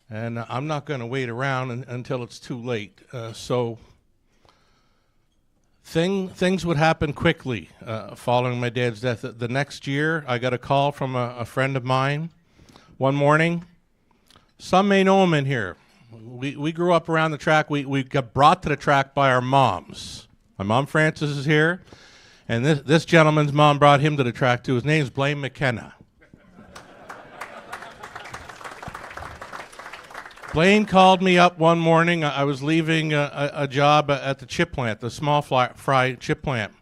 And I'm not going to wait around until it's too late. So things would happen quickly following my dad's death. The next year, I got a call from a friend of mine one morning. Some may know him in here. We grew up around the track. We got brought to the track by our moms. My mom, Frances, is here. And this gentleman's mom brought him to the track, too. His name's Blaine McKenna. Blaine called me up one morning. I was leaving a job at the chip plant, the small fry chip plant.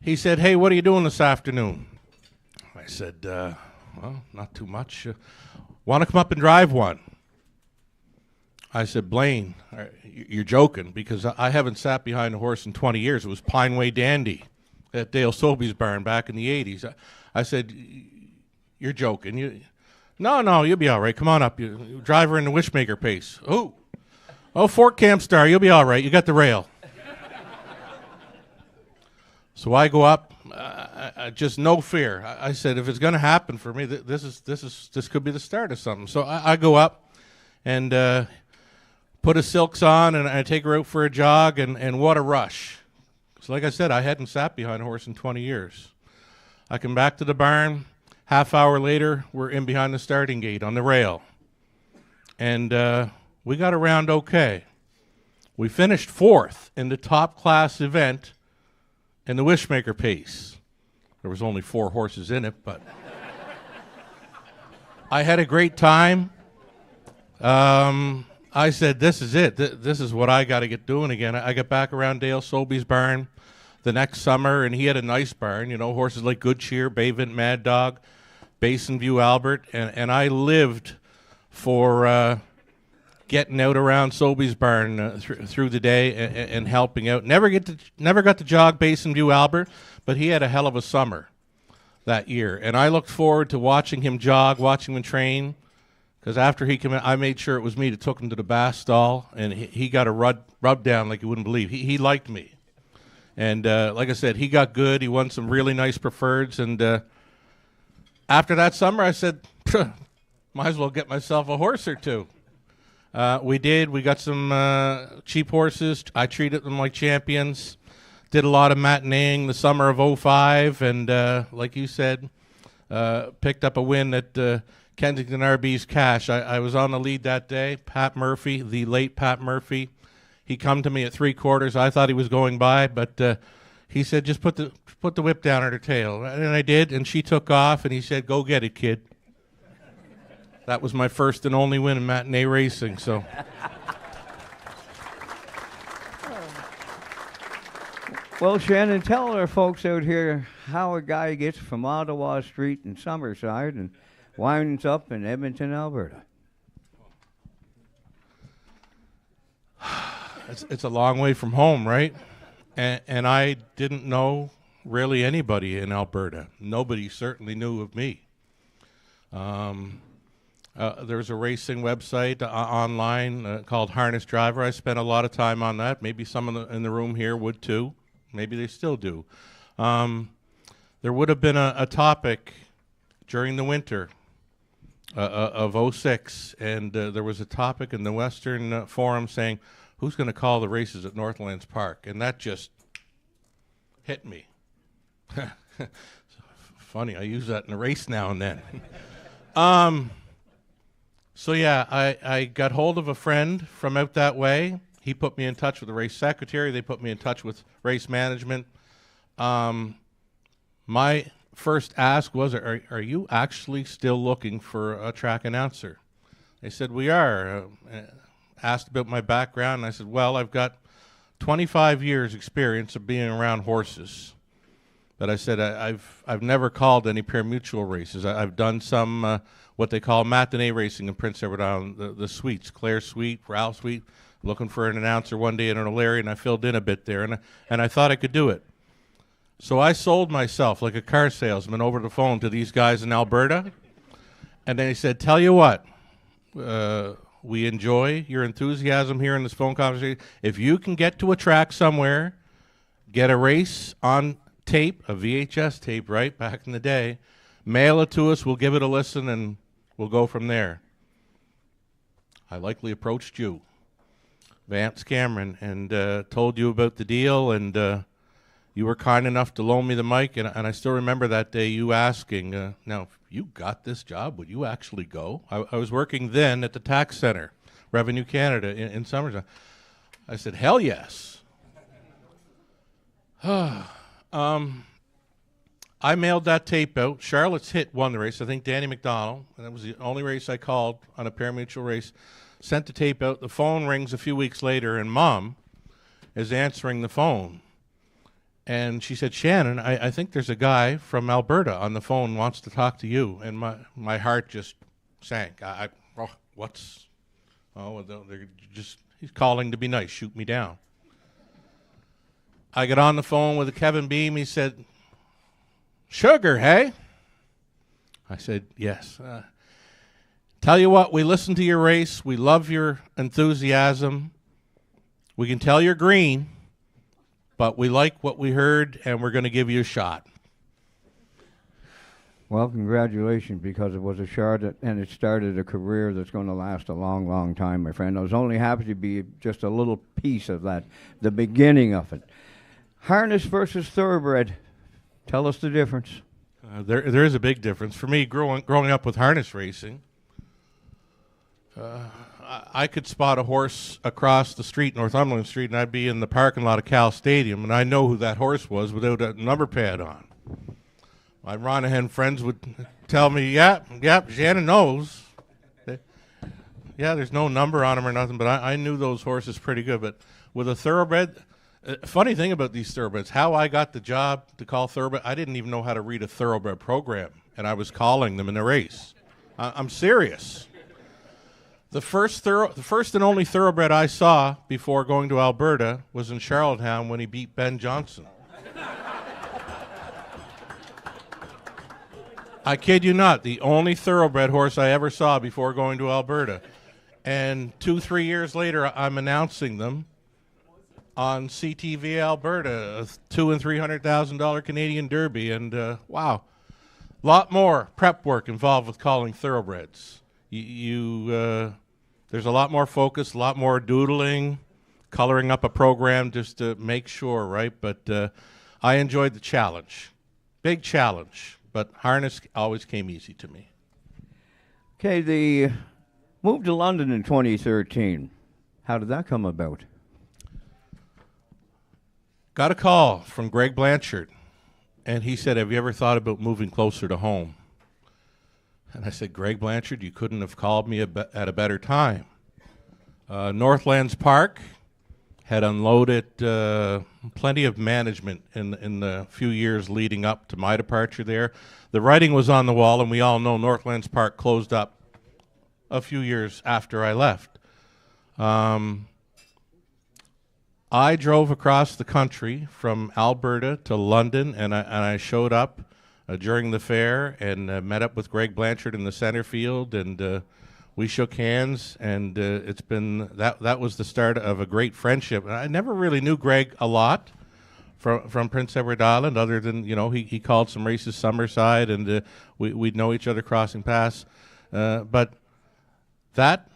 He said, "Hey, what are you doing this afternoon?" I said, well, not too much. Want to come up and drive one? I said, "Blaine, you're joking, because I haven't sat behind a horse in 20 years. It was Pineway Dandy at Dale Sobey's barn back in the 80s. I said, "You're joking. No, you'll be all right. Come on up. You drive her in the Wishmaker pace." Oh, Fort Camp Star, you'll be all right. You got the rail. So I go up, just no fear. I said, if it's going to happen for me, this could be the start of something. So I go up and put his silks on, and I take her out for a jog, and what a rush. So like I said, I hadn't sat behind a horse in 20 years. I come back to the barn. Half hour later, we're in behind the starting gate on the rail. And we got around okay. We finished 4th in the top class event in the Wishmaker pace. There was only 4 horses in it, but I had a great time. I said, this is it. This is what I got to get doing again. I got back around Dale Sobey's barn the next summer, and he had a nice barn, horses like Good Cheer, Bayvent Mad Dog, Basin View Albert, and I lived for getting out around Sobey's barn through the day and helping out. Never got to jog Basin View Albert, but he had a hell of a summer that year, and I looked forward to watching him jog, watching him train, because after he came in, I made sure it was me that took him to the bath stall, and he got a rub down like you wouldn't believe. He liked me. And like I said, he got good. He won some really nice preferreds. And after that summer, I said, might as well get myself a horse or two. We did. We got some cheap horses. I treated them like champions. Did a lot of matineeing the summer of 2005. And like you said, picked up a win at Kensington RB's Cash. I was on the lead that day. Pat Murphy, the late Pat Murphy. He come to me at 3/4. I thought he was going by, but he said, just put the whip down at her tail. And I did, and she took off, and he said, "Go get it, kid." That was my first and only win in matinee racing. So, Well, Shannon, tell our folks out here how a guy gets from Ottawa Street in Summerside and winds up in Edmonton, Alberta. It's a long way from home, right? And I didn't know really anybody in Alberta. Nobody certainly knew of me. There's a racing website online called Harness Driver. I spent a lot of time on that. Maybe some in the room here would too. Maybe they still do. There would have been a topic during the winter of 06, and there was a topic in the Western Forum saying, who's going to call the races at Northlands Park? And that just hit me. Funny, I use that in a race now and then. So yeah, I got hold of a friend from out that way. He put me in touch with the race secretary. They put me in touch with race management. My first ask was, are you actually still looking for a track announcer? They said, we are. Asked about my background, and I said, well, I've got 25 years experience of being around horses. But I said, I've never called any pari-mutuel races. I've done some what they call matinee racing in Prince Edward Island, the suites, Claire Suite, Ralph Suite, looking for an announcer one day in an O'Leary, and I filled in a bit there, and I thought I could do it. So I sold myself like a car salesman over the phone to these guys in Alberta, and they said, tell you what, we enjoy your enthusiasm here in this phone conversation. If you can get to a track somewhere, get a race on tape, a VHS tape, right, back in the day, mail it to us, we'll give it a listen, and we'll go from there. I likely approached you, Vance Cameron, and told you about the deal, and you were kind enough to loan me the mic, and I still remember that day you asking, now, if you got this job, would you actually go? I was working then at the tax center, Revenue Canada, in Summerside. I said, hell yes. I mailed that tape out. Charlotte's Hit won the race. I think Danny McDonald, and that was the only race I called on a pari-mutuel race. Sent the tape out. The phone rings a few weeks later, and Mom is answering the phone. And she said, Shannon, I think there's a guy from Alberta on the phone wants to talk to you. And my heart just sank. They're just, he's calling to be nice. Shoot me down. I got on the phone with Kevin Beam. He said, Sugar, hey? I said, yes. Tell you what, we listened to your race. We love your enthusiasm. We can tell you're green, but we like what we heard, and we're going to give you a shot. Well, congratulations, because it was a shot, and it started a career that's going to last a long, long time, my friend. I was only happy to be just a little piece of that, the beginning of it. Harness versus thoroughbred. Tell us the difference. There is a big difference. For me, growing up with harness racing, I could spot a horse across the street, Northumberland Street, and I'd be in the parking lot of Cal Stadium, and I know who that horse was without a number pad on. My Ronahan friends would tell me, yep, Shannon knows. Yeah, there's no number on him or nothing, but I knew those horses pretty good. But with a thoroughbred, funny thing about these thoroughbreds, how I got the job to call thoroughbred, I didn't even know how to read a thoroughbred program, and I was calling them in the race. I'm serious. The first and only thoroughbred I saw before going to Alberta was in Charlottetown when he beat Ben Johnson. I kid you not, the only thoroughbred horse I ever saw before going to Alberta. And 2-3 years later, I'm announcing them on CTV Alberta, a $200,000 and $300,000 Canadian Derby, and wow, a lot more prep work involved with calling thoroughbreds. There's a lot more focus, a lot more doodling, coloring up a program just to make sure, right? But I enjoyed the challenge, big challenge, but harness always came easy to me. Okay, the move to London in 2013. How did that come about? Got a call from Greg Blanchard, and he said, have you ever thought about moving closer to home? And I said, Greg Blanchard, you couldn't have called me at a better time. Northlands Park, had unloaded plenty of management in the few years leading up to my departure there. The writing was on the wall, and we all know Northlands Park closed up a few years after I left. I drove across the country from Alberta to London, and I showed up during the fair and met up with Greg Blanchard in the center field, and we shook hands, and it's been that was the start of a great friendship. And I never really knew Greg a lot from Prince Edward Island, other than, you know, he called some races Summerside, and we'd know each other crossing paths. But that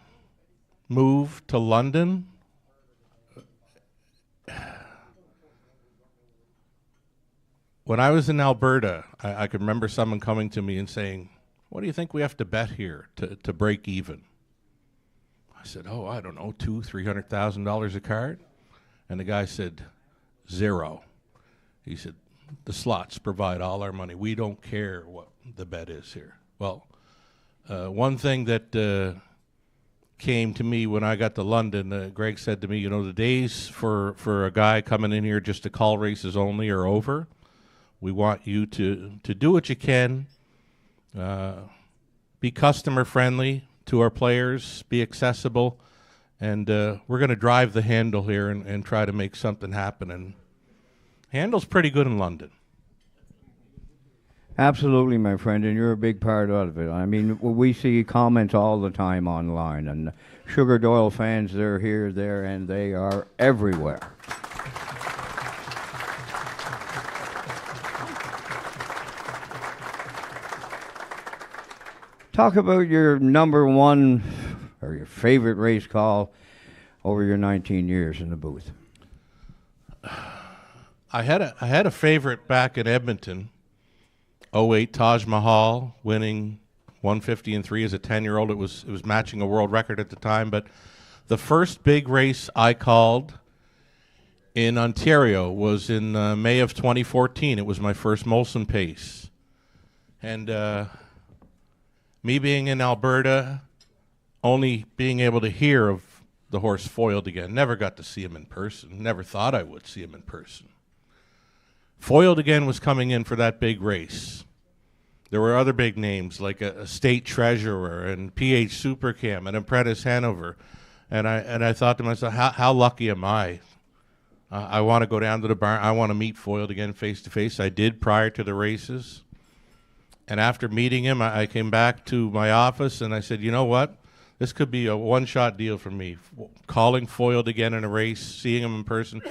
move to London, when I was in Alberta, I could remember someone coming to me and saying, "What do you think we have to bet here to break even?" I said, "Oh, I don't know, $200,000-$300,000 a card." And the guy said, "0." He said, "The slots provide all our money. We don't care what the bet is here." Well, one thing that came to me when I got to London, Greg said to me, "You know, the days for a guy coming in here just to call races only are over. We want you to do what you can, be customer friendly to our players, be accessible, and we're going to drive the handle here and try to make something happen." And handle's pretty good in London. Absolutely, my friend, and you're a big part of it. I mean, we see comments all the time online, and Sugar Doyle fans, they're here, there, and they are everywhere. Talk about your number one or your favorite race call over your 19 years in the booth. I had a favorite back in Edmonton, 08 Taj Mahal, winning 150 and 3 as a 10-year-old. It was matching a world record at the time. But the first big race I called in Ontario was in May of 2014. It was my first Molson pace. And me being in Alberta, only being able to hear of the horse Foiled Again, never got to see him in person, never thought I would see him in person. Foiled Again was coming in for that big race. There were other big names like a State Treasurer and PH Supercam and Apprentice Hanover. And I thought to myself, how lucky am I? I want to go down to the barn. I want to meet Foiled Again face to face. I did prior to the races. And after meeting him, I came back to my office and I said, you know what? This could be a one-shot deal for me. Calling Foiled Again in a race, seeing him in person.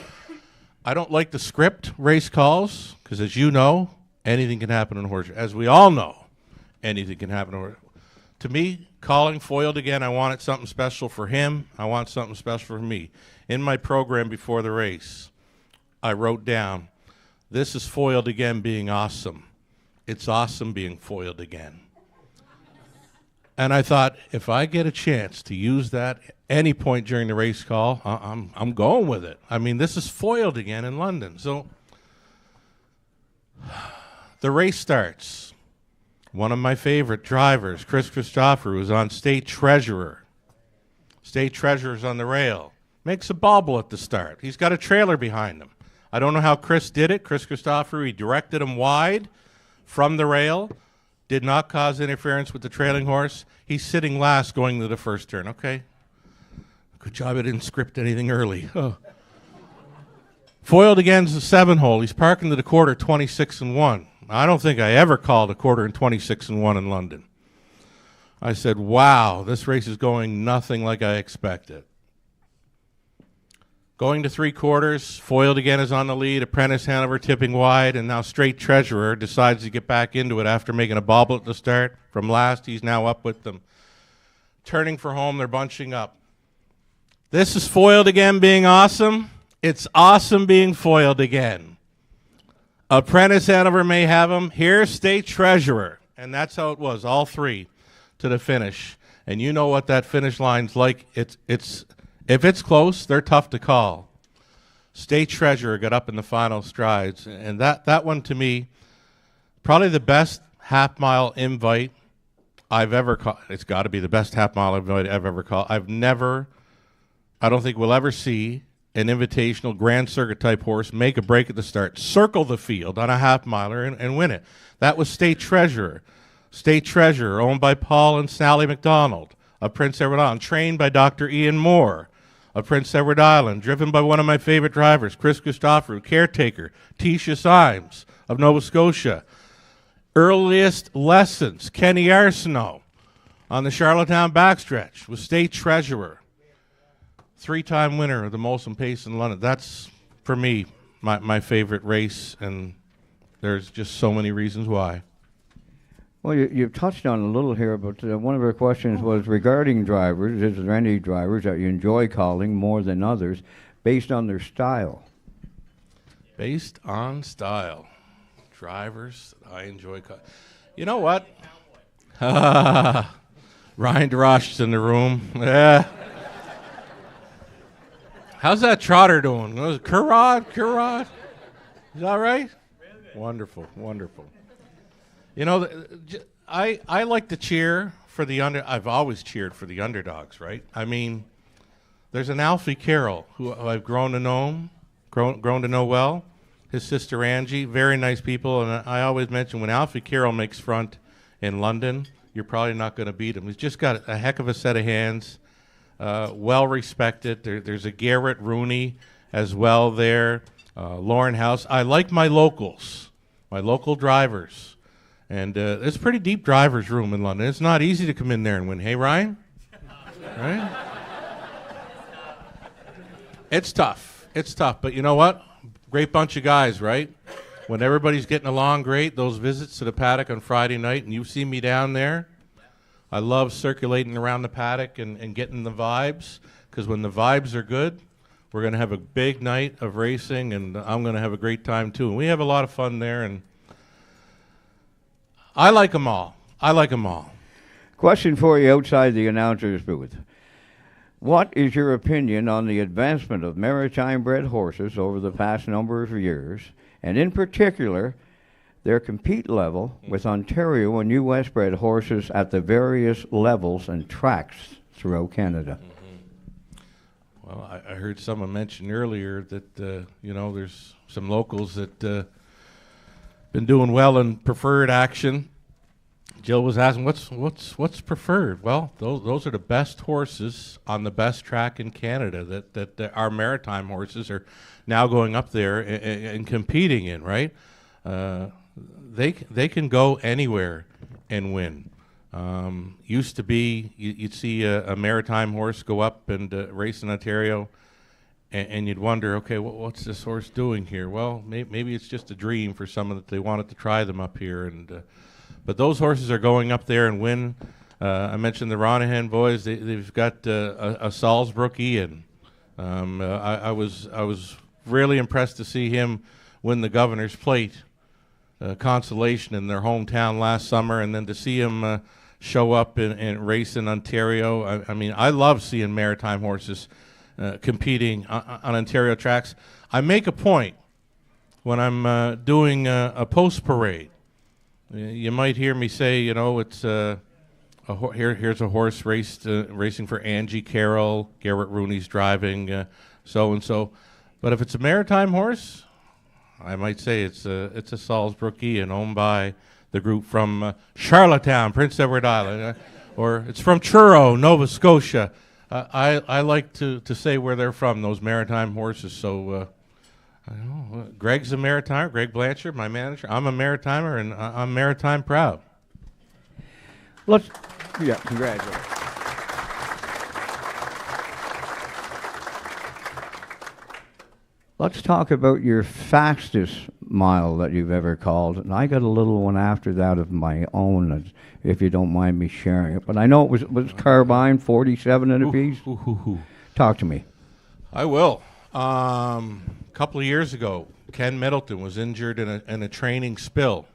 I don't like the script race calls because, as you know, anything can happen in a horse. As we all know, anything can happen in a horse. To me, calling Foiled Again, I wanted something special for him. I want something special for me. In my program before the race, I wrote down, "This is Foiled Again being awesome. It's awesome being foiled again." And I thought, if I get a chance to use that any point during the race call, I'm going with it. I mean, this is Foiled Again in London. So the race starts. One of my favorite drivers, Chris Christopher, who's on State Treasurer. State Treasurer's on the rail. Makes a bobble at the start. He's got a trailer behind him. I don't know how Chris did it. Chris Christopher, he directed him wide from the rail. Did not cause interference with the trailing horse. He's sitting last going to the first turn. Okay. Good job I didn't script anything early. Oh. Foiled Again's the 7-hole. He's parking to the quarter 26-1. I don't think I ever called a quarter in 26-1 in London. I said, wow, this race is going nothing like I expected. Going to 3/4, Foiled Again is on the lead, Apprentice Hanover tipping wide, and now Straight Treasurer decides to get back into it after making a bobble at the start. From last, he's now up with them. Turning for home, they're bunching up. This is Foiled Again being awesome. It's awesome being foiled again. Apprentice Hanover may have him. Here's State Treasurer. And that's how it was, all three to the finish. And you know what that finish line's like. If it's close, they're tough to call. State Treasurer got up in the final strides, and that one to me, probably the best half-mile invite I've ever called. It's got to be the best half-mile invite I've ever called. I don't think we'll ever see an invitational grand circuit type horse, make a break at the start, circle the field on a half-miler and win it. That was State Treasurer. State Treasurer, owned by Paul and Sally McDonald of Prince Edward Island, trained by Dr. Ian Moore of Prince Edward Island, driven by one of my favorite drivers, Chris Christopherou, caretaker, Tisha Symes of Nova Scotia. Earliest lessons, Kenny Arsenault on the Charlottetown backstretch was State Treasurer. 3-time winner of the Molson Pace in London. That's, for me, my favorite race, and there's just so many reasons why. Well, you've touched on a little here, but one of our questions was regarding drivers. Is there any drivers that you enjoy calling more than others based on their style? Based on style. Drivers that I enjoy calling. You know what? Ryan DeRoche's in the room. Yeah. How's that trotter doing? Kurrod? Is that right? Wonderful, wonderful. You know, I like to cheer for the I've always cheered for the underdogs, right? I mean, there's an Alfie Carroll who I've grown to know well. His sister Angie, very nice people, and I always mention when Alfie Carroll makes front in London, you're probably not going to beat him. He's just got a heck of a set of hands, well respected. There's a Garrett Rooney as well there, Lauren House. I like my locals, my local drivers. And it's a pretty deep driver's room in London. It's not easy to come in there and win. Hey, Ryan? Right? It's tough. It's tough. But you know what? Great bunch of guys, right? When everybody's getting along great, those visits to the paddock on Friday night, and you see me down there, I love circulating around the paddock and getting the vibes, because when the vibes are good, we're going to have a big night of racing, and I'm going to have a great time, too. And we have a lot of fun there, and I like them all. Question for you outside the announcer's booth. What is your opinion on the advancement of maritime-bred horses over the past number of years, and in particular, their compete level with Ontario and U.S.-bred horses at the various levels and tracks throughout Canada? Mm-hmm. Well, I heard someone mention earlier that, you know, there's some locals that been doing well in preferred action. Jill was asking, what's preferred? Well, those are the best horses on the best track in Canada that our maritime horses are now going up there and competing in, right? They can go anywhere and win. Used to be you'd see a maritime horse go up and race in Ontario, and you'd wonder, okay, what's this horse doing here? Well, maybe it's just a dream for someone that they wanted to try them up here, and but those horses are going up there and win. I mentioned the Ronahan boys. They've got a Salzbrook Ian. I was really impressed to see him win the Governor's Plate consolation in their hometown last summer, and then to see him show up and race in Ontario. I mean, I love seeing maritime horses competing on Ontario tracks. I make a point when I'm doing a post parade. You might hear me say, you know, it's here's a horse racing for Angie Carroll, Garrett Rooney's driving, so and so. But if it's a maritime horse, I might say it's a Salzbrook Ian owned by the group from Charlottetown, Prince Edward Island, or it's from Truro, Nova Scotia. I like to say where they're from, those maritime horses. So I don't know, Greg's a maritimer, Greg Blanchard, my manager. I'm a maritimer, and I'm maritime proud. Congratulations. Let's talk about your fastest mile that you've ever called. And I got a little one after that of my own, if you don't mind me sharing it. But I know it was carbine, 47 and a piece. Talk to me. I will. Couple of years ago, Ken Middleton was injured in a training spill.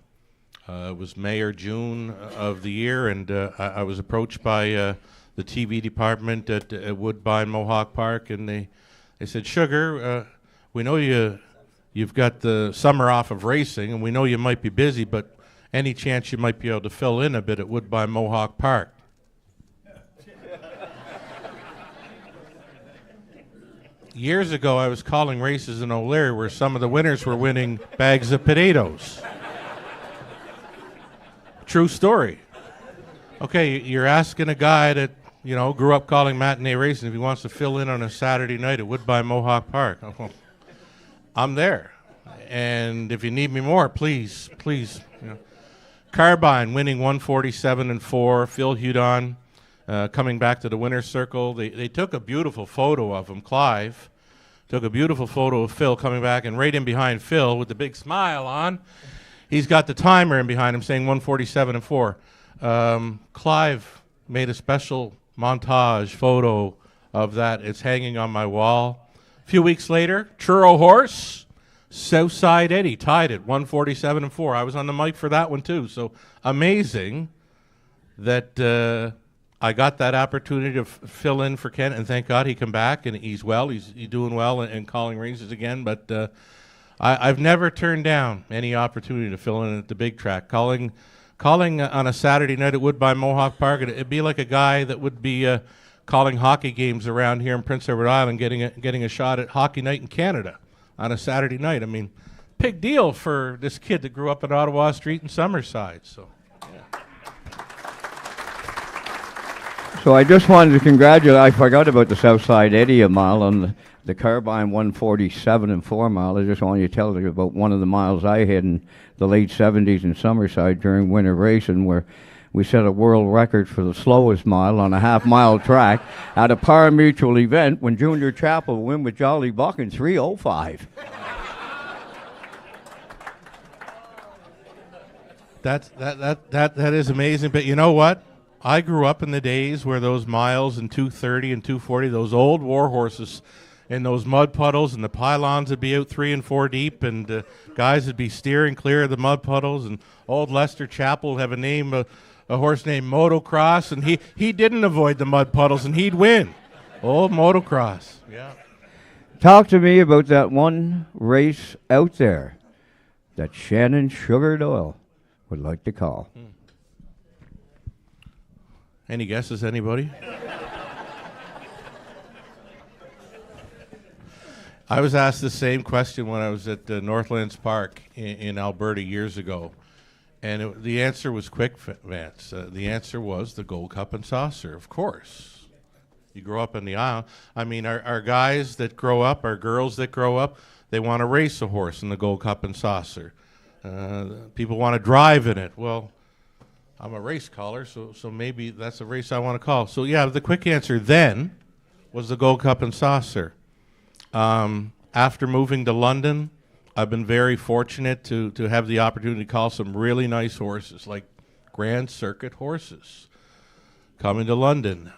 It was May or June of the year, and I was approached by the TV department at Woodbine Mohawk Park, and they said, "Sugar, we know you've got the summer off of racing, and we know you might be busy, but any chance you might be able to fill in a bit at Woodbine Mohawk Park?" years ago, I was calling races in O'Leary where some of the winners were winning bags of potatoes. True story. Okay, you're asking a guy that, you know, grew up calling matinee racing if he wants to fill in on a Saturday night at Woodbine Mohawk Park. I'm there. And if you need me more, please. You know. Carbine winning 147-4. Phil Hudon coming back to the winner's circle. They took a beautiful photo of him. Clive took a beautiful photo of Phil coming back, and right in behind Phil with the big smile on, he's got the timer in behind him saying 147-4. Clive made a special montage photo of that. It's hanging on my wall. A few weeks later, Churro Horse, Southside Eddie tied it 147-4. I was on the mic for that one too. So amazing that I got that opportunity to fill in for Ken, and thank God he come back and he's well. He's doing well and calling races again. But I've never turned down any opportunity to fill in at the big track. Calling on a Saturday night at Woodbine Mohawk Park, it'd be like a guy that would be calling hockey games around here in Prince Edward Island, getting a shot at Hockey Night in Canada on a Saturday night. I mean, big deal for this kid that grew up at Ottawa Street and Summerside. So, yeah. So I just wanted to congratulate. I forgot about the Southside Eddie mile on the Carbine 147-4 mile. I just wanted to tell you about one of the miles I had in the late 70s in Summerside during winter racing, where we set a world record for the slowest mile on a half-mile track at a pari-mutuel event when Junior Chapel win with Jolly Buck in 3:05. That is amazing. But you know what? I grew up in the days where those miles in 230 and 240, those old war horses in those mud puddles, and the pylons would be out 3 and 4 deep, and guys would be steering clear of the mud puddles, and old Lester Chapel would have a horse named Motocross, and he didn't avoid the mud puddles, and he'd win. Old Motocross, yeah. Talk to me about that one race out there that Shannon Sugar Doyle would like to call. Any guesses, anybody? I was asked the same question when I was at Northlands Park in Alberta years ago. And the answer was quick, Vance. The answer was the Gold Cup and Saucer, of course. You grow up in the aisle. I mean, our guys that grow up, our girls that grow up, they want to race a horse in the Gold Cup and Saucer. People want to drive in it. Well, I'm a race caller, so maybe that's a race I want to call. So, yeah, the quick answer then was the Gold Cup and Saucer. After moving to London, I've been very fortunate to have the opportunity to call some really nice horses, like Grand Circuit horses, coming to London,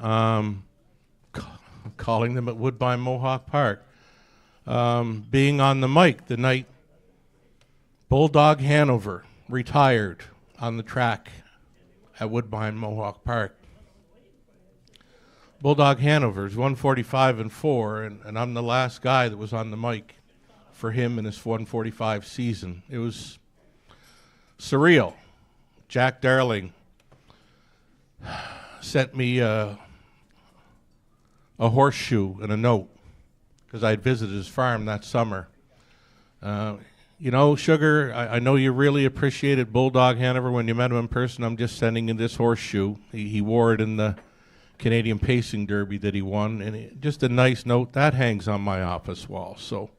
calling them at Woodbine Mohawk Park, being on the mic the night Bulldog Hanover retired on the track at Woodbine Mohawk Park. Bulldog Hanover is 145-4, and I'm the last guy that was on the mic for him in his 145 season. It was surreal. Jack Darling sent me a horseshoe and a note because I'd visited his farm that summer. You know, Sugar, I know you really appreciated Bulldog Hanover when you met him in person. I'm just sending you this horseshoe. He wore it in the Canadian Pacing Derby that he won, and just a nice note that hangs on my office wall. So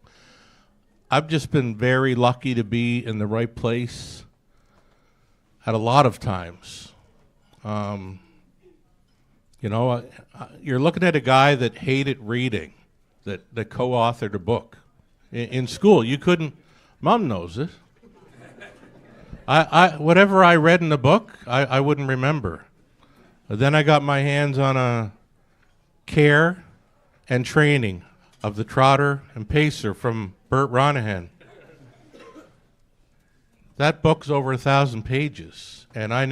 I've just been very lucky to be in the right place at a lot of times. You know, you're looking at a guy that hated reading, that co-authored a book. In school, you couldn't, Mom knows it. Whatever I read in the book, I wouldn't remember. Then I got my hands on a Care and Training of the Trotter and Pacer from Burt Ronahan. That book's over 1,000 pages, and I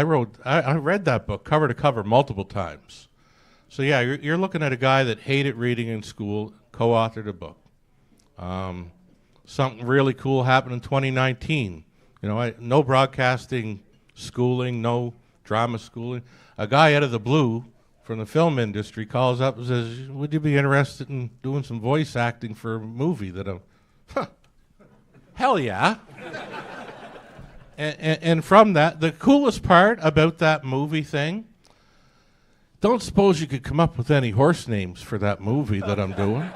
read that book cover to cover multiple times. So yeah, you're looking at a guy that hated reading in school, co-authored a book. Something really cool happened in 2019. You know, no broadcasting schooling, no drama schooling. A guy out of the blue from the film industry calls up and says, would you be interested in doing some voice acting for a movie that I'm... Hell yeah. and from that, the coolest part about that movie thing, don't suppose you could come up with any horse names for that movie that I'm doing.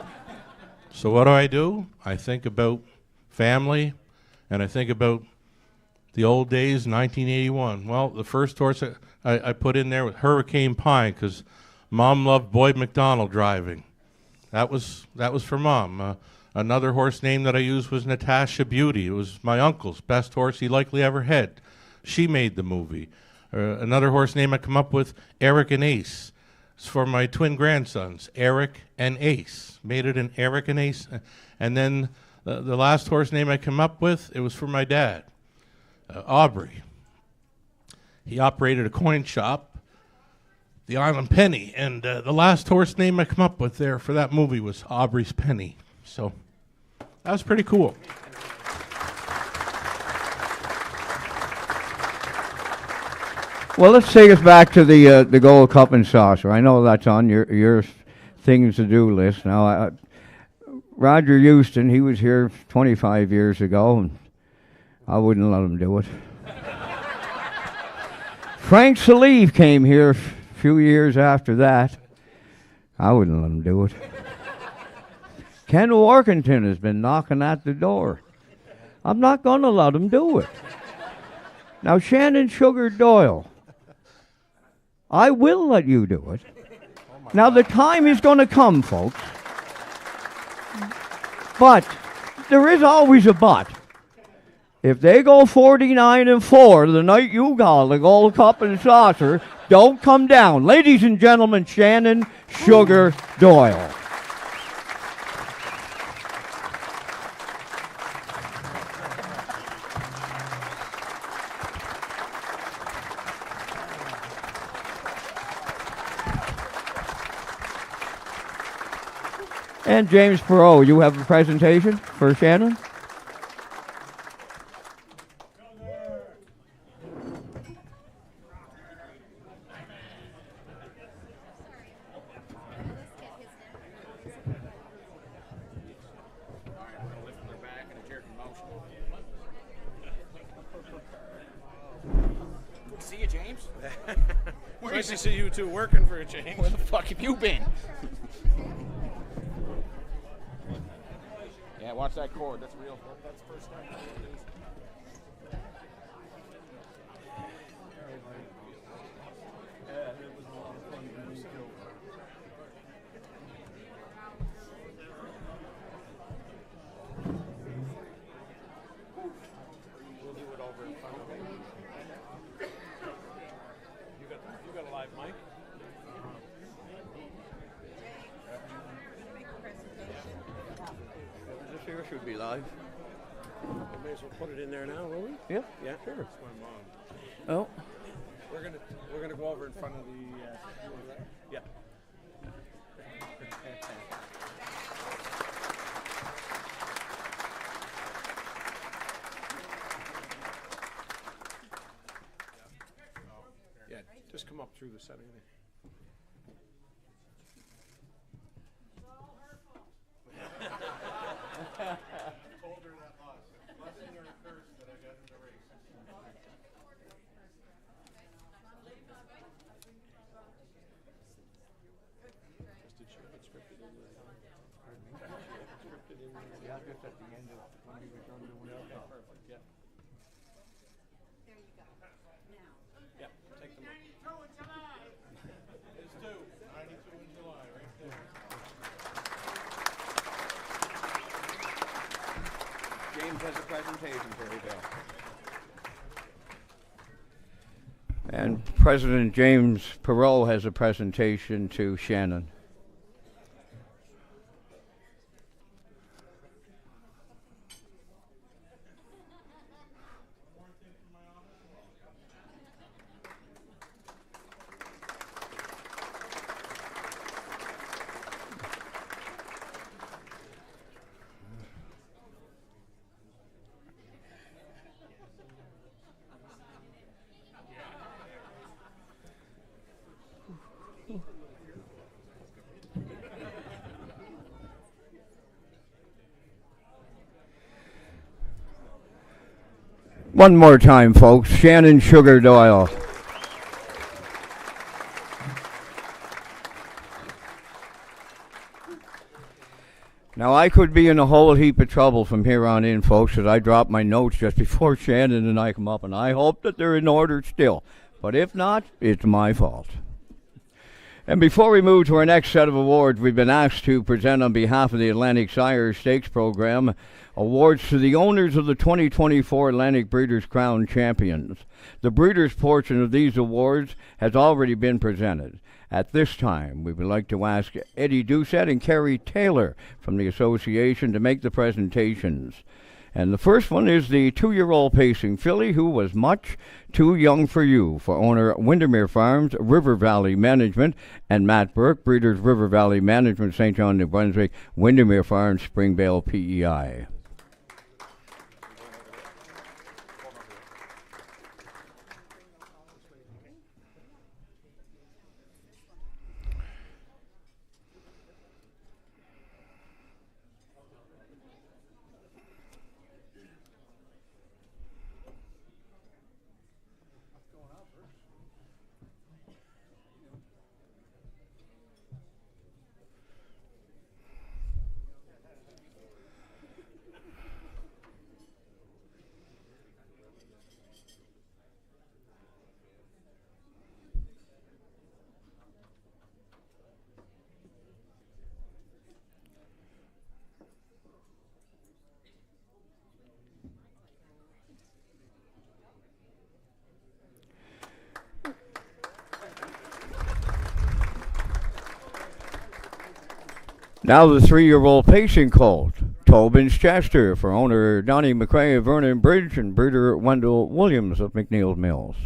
So what do? I think about family, and I think about the old days, 1981. Well, the first horse I put in there was Hurricane Pine, because Mom loved Boyd McDonald driving. That was for Mom. Another horse name that I used was Natasha Beauty. It was my uncle's best horse he likely ever had. She made the movie. Another horse name I come up with, Eric and Ace. It's for my twin grandsons, Eric and Ace. Made it an Eric and Ace. And then the last horse name I come up with, it was for my dad, Aubrey. He operated a coin shop, the Island Penny, and the last horse name I come up with there for that movie was Aubrey's Penny. So that was pretty cool. Well, let's take us back to the Gold Cup and Saucer. I know that's on your things to do list. Now, Roger Houston, he was here 25 years ago, and I wouldn't let him do it. Frank Salive came here a few years after that. I wouldn't let him do it. Ken Workington has been knocking at the door. I'm not going to let him do it. Now, Shannon Sugar Doyle, I will let you do it. Now, the time is going to come, folks. But there is always a but. If they go 49-4 the night you got the Gold Cup and Saucer, don't come down. Ladies and gentlemen, Shannon Sugar Doyle. And James Perot, you have a presentation for Shannon? See you, James. Nice to see you two working for a change. Where the fuck have you been? Yeah, watch that cord. That's real. That's the first time. We'll do it over in front of him. You got a live mic? This here should be live. We may as well put it in there now, will we? Yeah. Yeah, Sure. Oh. We're gonna go over in front of the. Yeah. Yeah, just come up through the setting. Told her that loss. Blessing or a curse that I got in the race. Did she have it scripted in there? Pardon me? Did she have it scripted in there? Yeah, just at the end of when he was done doing Okay, perfect. Yeah. There you go. Now. Yeah, take them. 92 in July. It's 2. 92 in July, right there. James has a presentation for you, Bill. And President James Perot has a presentation to Shannon. One more time, folks. Shannon Sugar Doyle. Now, I could be in a whole heap of trouble from here on in, folks, as I drop my notes just before Shannon and I come up, and I hope that they're in order still. But if not, it's my fault. And before we move to our next set of awards, we've been asked to present on behalf of the Atlantic Sire Stakes program awards to the owners of the 2024 Atlantic Breeders' Crown Champions. The Breeders' portion of these awards has already been presented. At this time, we would like to ask Eddie Doucette and Carrie Taylor from the association to make the presentations. And the first one is the 2-year-old pacing filly who was much too young for you, for owner Windermere Farms, River Valley Management, and Matt Burke, Breeders River Valley Management, St. John, New Brunswick, Windermere Farms, Springvale, PEI. Now the 3-year-old pacing colt, Tobin's Chester, for owner Donnie McRae of Vernon Bridge and breeder Wendell Williams of McNeil Mills.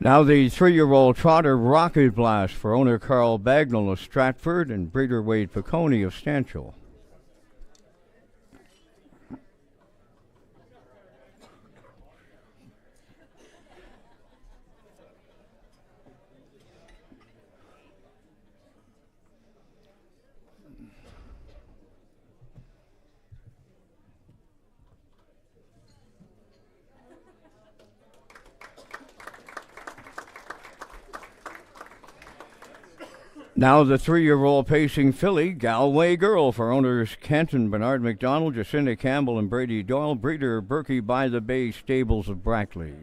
Now the 3-year-old trotter Rocket Blast for owner Carl Bagnall of Stratford and breeder Wade Piccone of Stanchel. Now the 3-year-old pacing filly, Galway Girl, for owners Kenton, Bernard McDonald, Jacinta Campbell, and Brady Doyle, breeder Berkey by the Bay Stables of Brackley.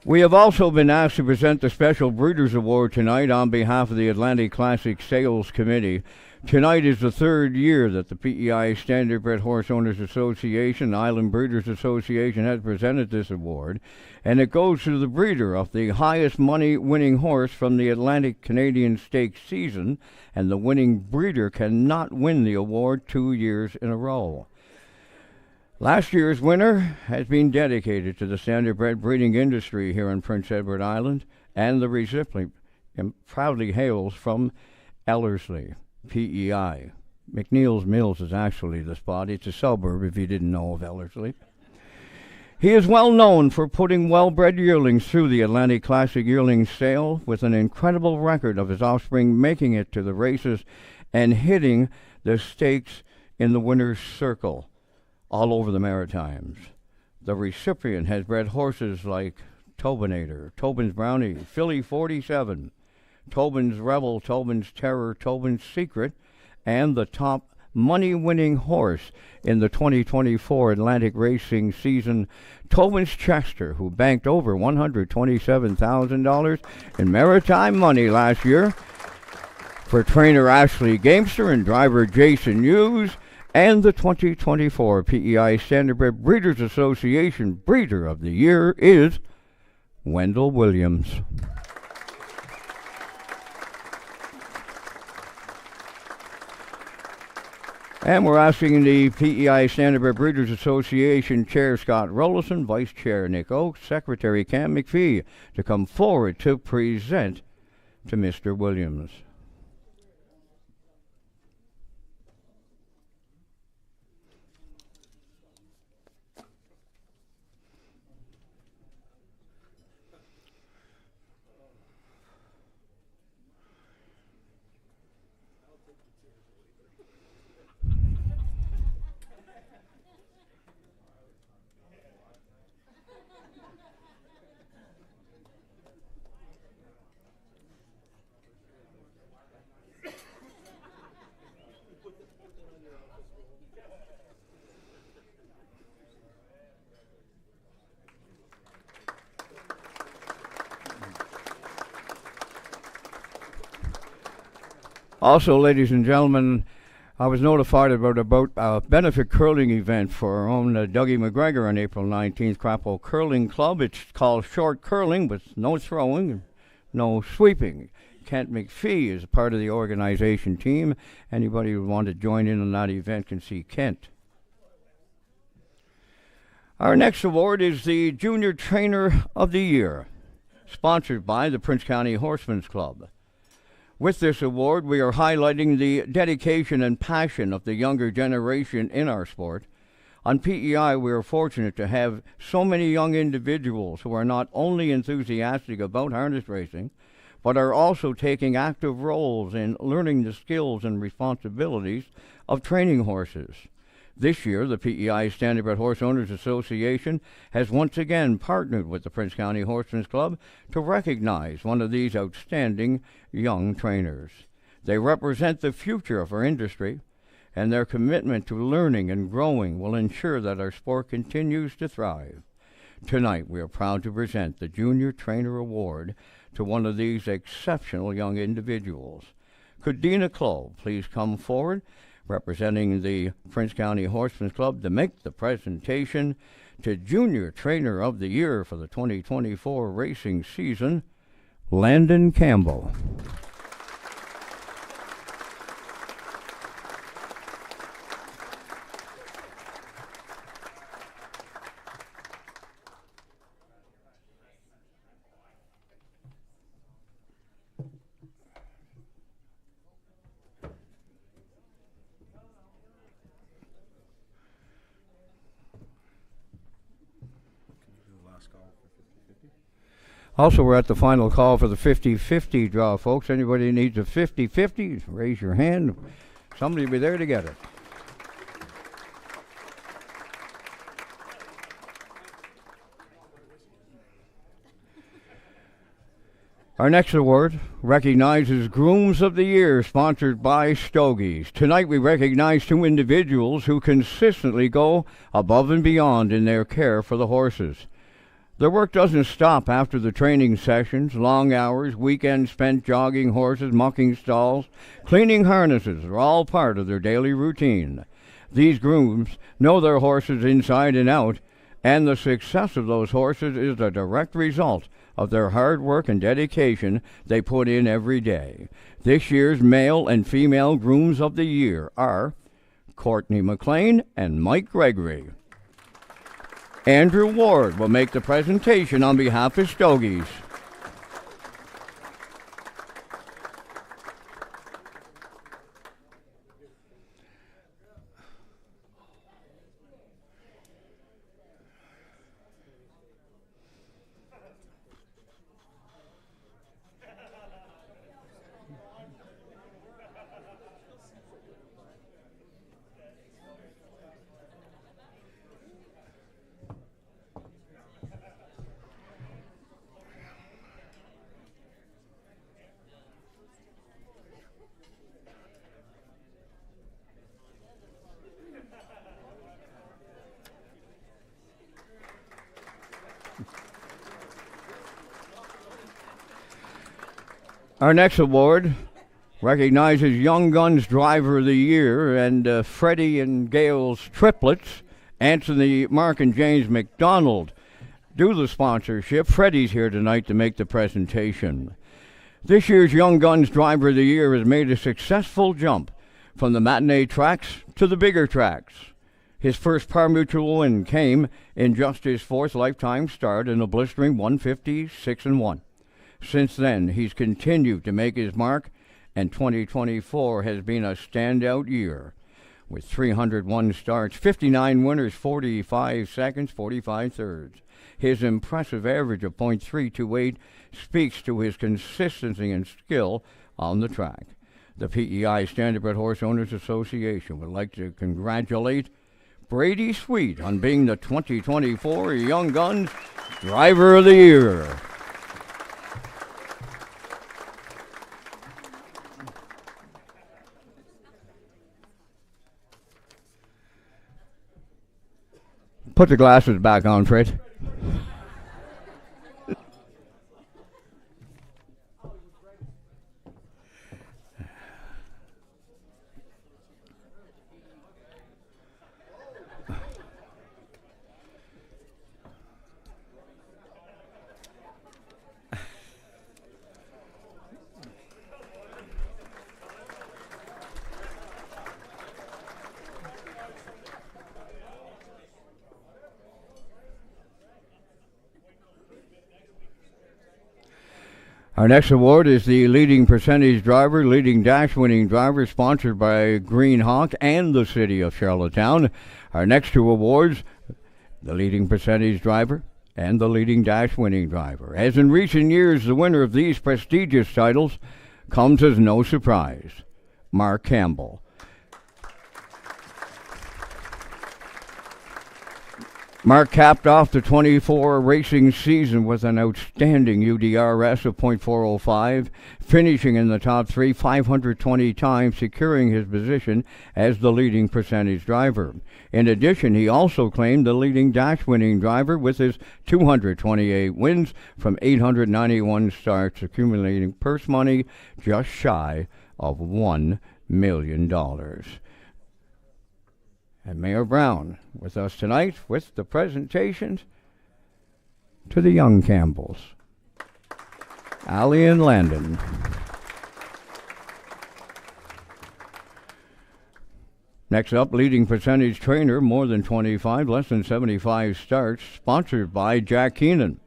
We have also been asked to present the Special Breeders' Award tonight on behalf of the Atlantic Classic Sales Committee. Tonight is the third year that the PEI Standardbred Horse Owners Association, Island Breeders Association has presented this award, and it goes to the breeder of the highest money-winning horse from the Atlantic Canadian Stakes season, and the winning breeder cannot win the award 2 years in a row. Last year's winner has been dedicated to the standardbred breeding industry here in Prince Edward Island, and the recipient proudly hails from Ellerslie, PEI. McNeil's Mills is actually the spot. It's a suburb if you didn't know of Ellerslie. He is well known for putting well-bred yearlings through the Atlantic Classic Yearling Sale, with an incredible record of his offspring making it to the races and hitting the stakes in the winner's circle all over the Maritimes. The recipient has bred horses like Tobinator, Tobin's Brownie, Philly 47, Tobin's Rebel, Tobin's Terror, Tobin's Secret, and the top money-winning horse in the 2024 Atlantic racing season, Tobin's Chester, who banked over $127,000 in maritime money last year for trainer Ashley Gamester and driver Jason Hughes. And the 2024 PEI Standardbred Breeders Association Breeder of the Year is Wendell Williams. And we're asking the PEI Standardbred Breeders Association Chair Scott Rollison, Vice Chair Nick Oakes, Secretary Cam McPhee to come forward to present to Mr. Williams. Also, ladies and gentlemen, I was notified about a benefit curling event for our own Dougie McGregor on April 19th, Crapo Curling Club. It's called short curling with no throwing, no sweeping. Kent McPhee is part of the organization team. Anybody who want to join in on that event can see Kent. Our next award is the Junior Trainer of the Year, sponsored by the Prince County Horsemen's Club. With this award, we are highlighting the dedication and passion of the younger generation in our sport. On PEI, we are fortunate to have so many young individuals who are not only enthusiastic about harness racing, but are also taking active roles in learning the skills and responsibilities of training horses. This year, the PEI Standardbred Horse Owners Association has once again partnered with the Prince County Horsemen's Club to recognize one of these outstanding young trainers. They represent the future of our industry, and their commitment to learning and growing will ensure that our sport continues to thrive. Tonight, we are proud to present the Junior Trainer Award to one of these exceptional young individuals. Could Dina Clow please come forward, representing the Prince County Horsemen's Club, to make the presentation to Junior Trainer of the Year for the 2024 racing season, Landon Campbell. Also, we're at the final call for the 50-50 draw, folks. Anybody needs a 50-50, raise your hand. Somebody will be there to get it. Our next award recognizes Grooms of the Year, sponsored by Stogies. Tonight we recognize two individuals who consistently go above and beyond in their care for the horses. Their work doesn't stop after the training sessions. Long hours, weekends spent jogging horses, mucking stalls, cleaning harnesses are all part of their daily routine. These grooms know their horses inside and out, and the success of those horses is a direct result of their hard work and dedication they put in every day. This year's male and female grooms of the year are Courtney McLean and Mike Gregory. Andrew Ward will make the presentation on behalf of Stogies. Our next award recognizes Young Guns Driver of the Year, and Freddie and Gail's triplets, Anthony, Mark, and James McDonald, do the sponsorship. Freddie's here tonight to make the presentation. This year's Young Guns Driver of the Year has made a successful jump from the matinee tracks to the bigger tracks. His first par mutual win came in just his fourth lifetime start in a blistering 156-1. Since then, he's continued to make his mark, and 2024 has been a standout year. With 301 starts, 59 winners, 45 seconds, 45 thirds. His impressive average of .328 speaks to his consistency and skill on the track. The PEI Standardbred Horse Owners Association would like to congratulate Brady Sweet on being the 2024 Young Guns Driver of the Year. Put the glasses back on, Fred. Our next award is the Leading Percentage Driver, Leading Dash Winning Driver, sponsored by Green Hawk and the City of Charlottetown. Our next two awards, the Leading Percentage Driver and the Leading Dash Winning Driver. As in recent years, the winner of these prestigious titles comes as no surprise, Mark Campbell. Mark capped off the 24 racing season with an outstanding UDRS of .405, finishing in the top three 520 times, securing his position as the leading percentage driver. In addition, he also claimed the leading dash winning driver with his 228 wins from 891 starts, accumulating purse money just shy of $1 million. And Mayor Brown with us tonight with the presentations to the young Campbells. Allie and Landon. Next up, leading percentage trainer, more than 25, less than 75 starts, sponsored by Jack Keenan.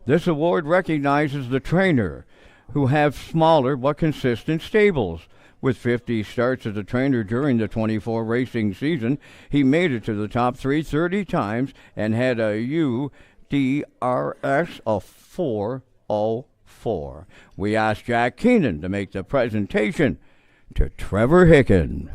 This award recognizes the trainer who have smaller but consistent stables. With 50 starts as a trainer during the 24 racing season, he made it to the top 330 times and had a UDRS of 404. We asked Jack Keenan to make the presentation to Trevor Hicken.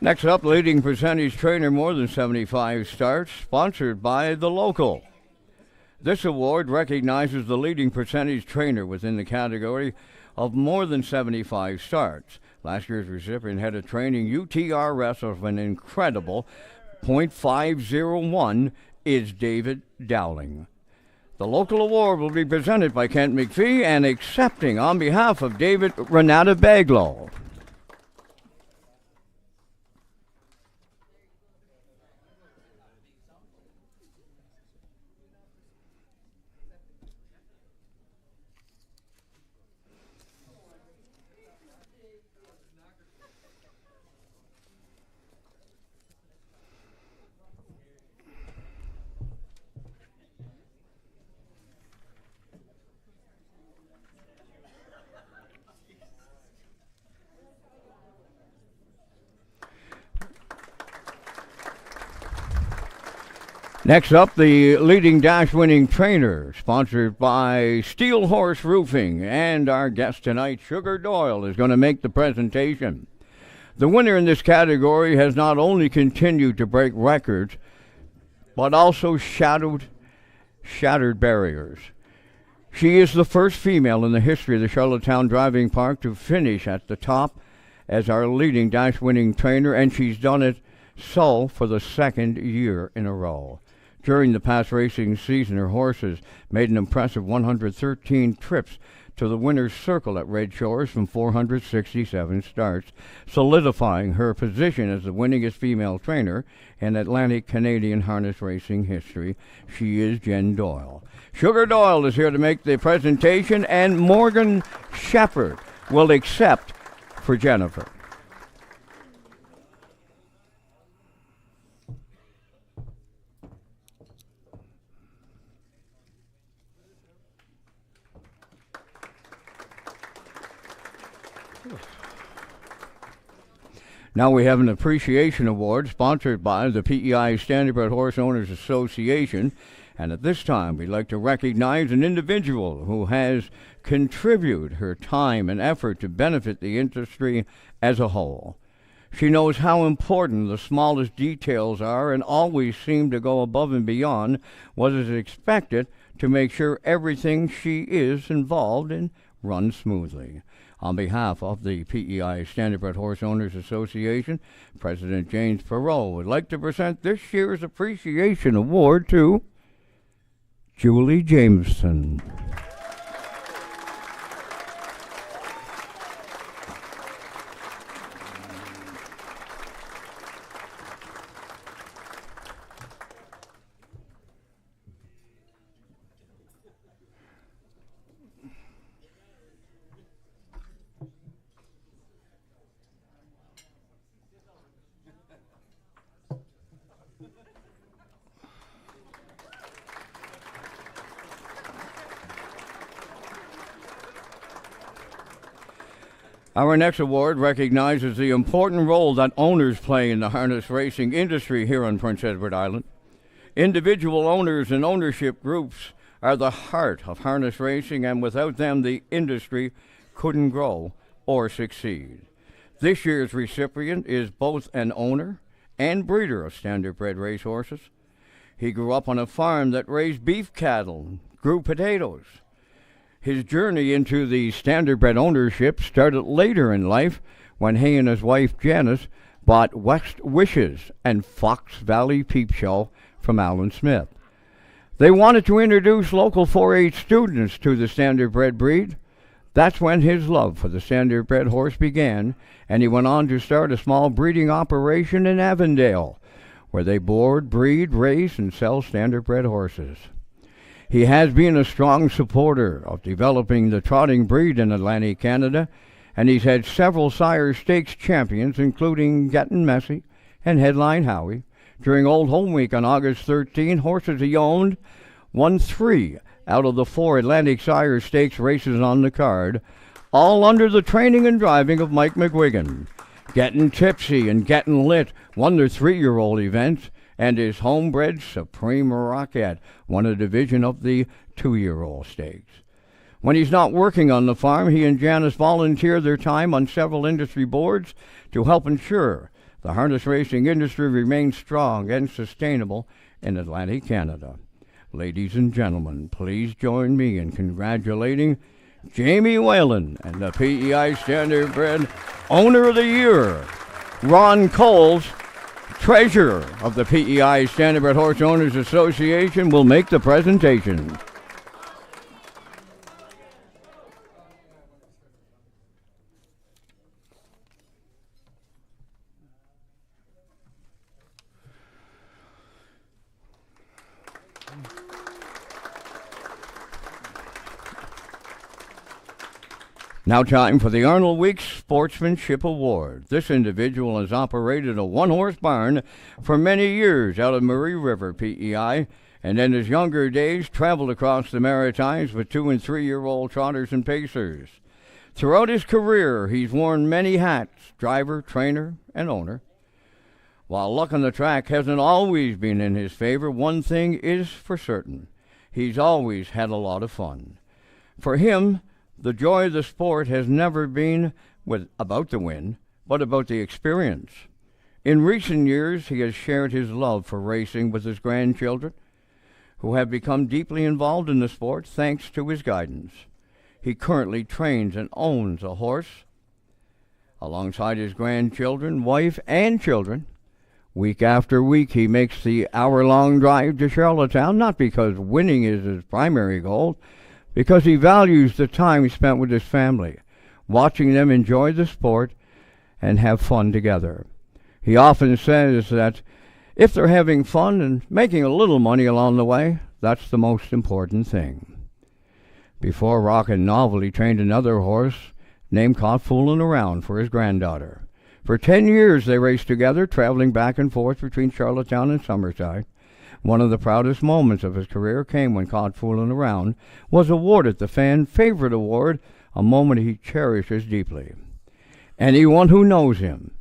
Next up, leading percentage trainer, more than 75 starts, sponsored by The Local. This award recognizes the leading percentage trainer within the category of more than 75 starts. Last year's recipient had a training UTRS of an incredible .501 is David Dowling. The Local award will be presented by Kent McPhee and accepting on behalf of David Renata Baglow. Next up, the leading dash-winning trainer, sponsored by Steel Horse Roofing, and our guest tonight, Sugar Doyle, is going to make the presentation. The winner in this category has not only continued to break records, but also shattered barriers. She is the first female in the history of the Charlottetown Driving Park to finish at the top as our leading dash-winning trainer, and she's done it so for the second year in a row. During the past racing season, her horses made an impressive 113 trips to the winner's circle at Red Shores from 467 starts, solidifying her position as the winningest female trainer in Atlantic Canadian harness racing history. She is Jen Doyle. Sugar Doyle is here to make the presentation, and Morgan Shepherd will accept for Jennifer. Now we have an appreciation award sponsored by the PEI Standardbred Horse Owners Association, and at this time we'd like to recognize an individual who has contributed her time and effort to benefit the industry as a whole. She knows how important the smallest details are and always seems to go above and beyond what is expected to make sure everything she is involved in runs smoothly. On behalf of the PEI Standardbred Horse Owners Association, President James Perot would like to present this year's Appreciation Award to Julie Jameson. Our next award recognizes the important role that owners play in the harness racing industry here on Prince Edward Island. Individual owners and ownership groups are the heart of harness racing, and without them the industry couldn't grow or succeed. This year's recipient is both an owner and breeder of standardbred racehorses. He grew up on a farm that raised beef cattle and grew potatoes. His journey into the standardbred ownership started later in life when he and his wife Janice bought West Wishes and Fox Valley Peep Show from Alan Smith. They wanted to introduce local 4-H students to the standardbred breed. That's when his love for the standardbred horse began, and he went on to start a small breeding operation in Avondale, where they board, breed, race, and sell standardbred horses. He has been a strong supporter of developing the trotting breed in Atlantic Canada, and he's had several sire stakes champions, including Gettin' Messy and Headline Howie. During Old Home Week on August 13, horses he owned won 3 out of the 4 Atlantic Sire Stakes races on the card, all under the training and driving of Mike McGuigan. Gettin' Tipsy and Gettin' Lit won their 3-year-old events, and his homebred Supreme Rocket won a division of the 2-year-old stakes. When he's not working on the farm, he and Janice volunteer their time on several industry boards to help ensure the harness racing industry remains strong and sustainable in Atlantic Canada. Ladies and gentlemen, please join me in congratulating Jamie Whalen and the PEI Standardbred Owner of the Year, Ron Coles, Treasurer of the PEI Standardbred Horse Owners Association, will make the presentation. Now time for the Arnold Weeks Sportsmanship Award. This individual has operated a one-horse barn for many years out of Murray River, PEI, and in his younger days traveled across the Maritimes with 2- and 3-year-old trotters and pacers. Throughout his career, he's worn many hats, driver, trainer, and owner. While luck on the track hasn't always been in his favor, one thing is for certain. He's always had a lot of fun. For him, the joy of the sport has never been about the win, but about the experience. In recent years, he has shared his love for racing with his grandchildren, who have become deeply involved in the sport thanks to his guidance. He currently trains and owns a horse alongside his grandchildren, wife, and children. Week after week, he makes the hour-long drive to Charlottetown, not because winning is his primary goal, because he values the time spent with his family, watching them enjoy the sport and have fun together. He often says that if they're having fun and making a little money along the way, that's the most important thing. Before Rockin' Novel, he trained another horse named Caught Foolin' Around for his granddaughter. For 10 years they raced together, traveling back and forth between Charlottetown and Summerside. One of the proudest moments of his career came when Caught Foolin' Around was awarded the Fan Favorite Award, a moment he cherishes deeply. Anyone who knows him,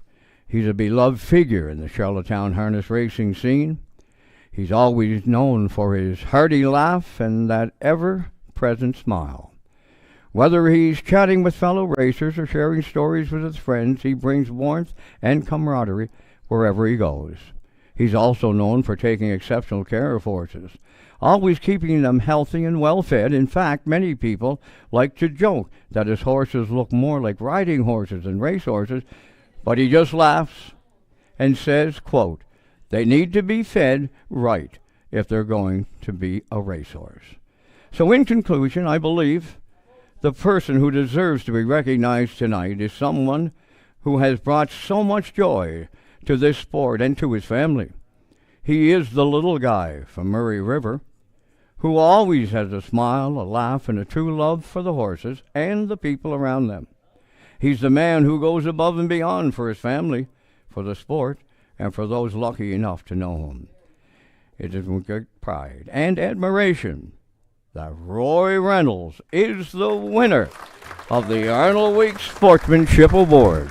he's a beloved figure in the Charlottetown harness racing scene. He's always known for his hearty laugh and that ever-present smile. Whether he's chatting with fellow racers or sharing stories with his friends, he brings warmth and camaraderie wherever he goes. He's also known for taking exceptional care of horses, always keeping them healthy and well-fed. In fact, many people like to joke that his horses look more like riding horses than race horses, but he just laughs and says, quote, "They need to be fed right if they're going to be a racehorse." So in conclusion, I believe the person who deserves to be recognized tonight is someone who has brought so much joy to this sport and to his family. He is the little guy from Murray River who always has a smile, a laugh, and a true love for the horses and the people around them. He's the man who goes above and beyond for his family, for the sport, and for those lucky enough to know him. It is with great pride and admiration that Roy Reynolds is the winner of the Arnold Weeks Sportsmanship Award.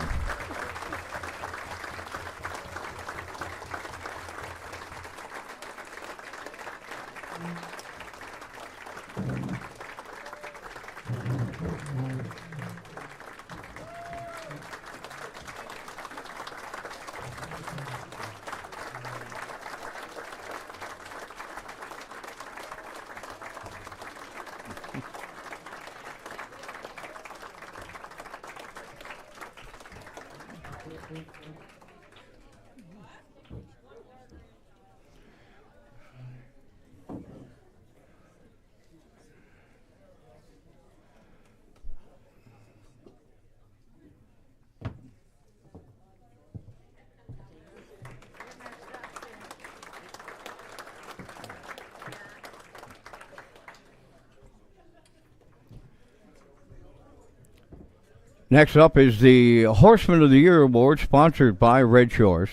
Next up is the Horseman of the Year Award, sponsored by Red Shores.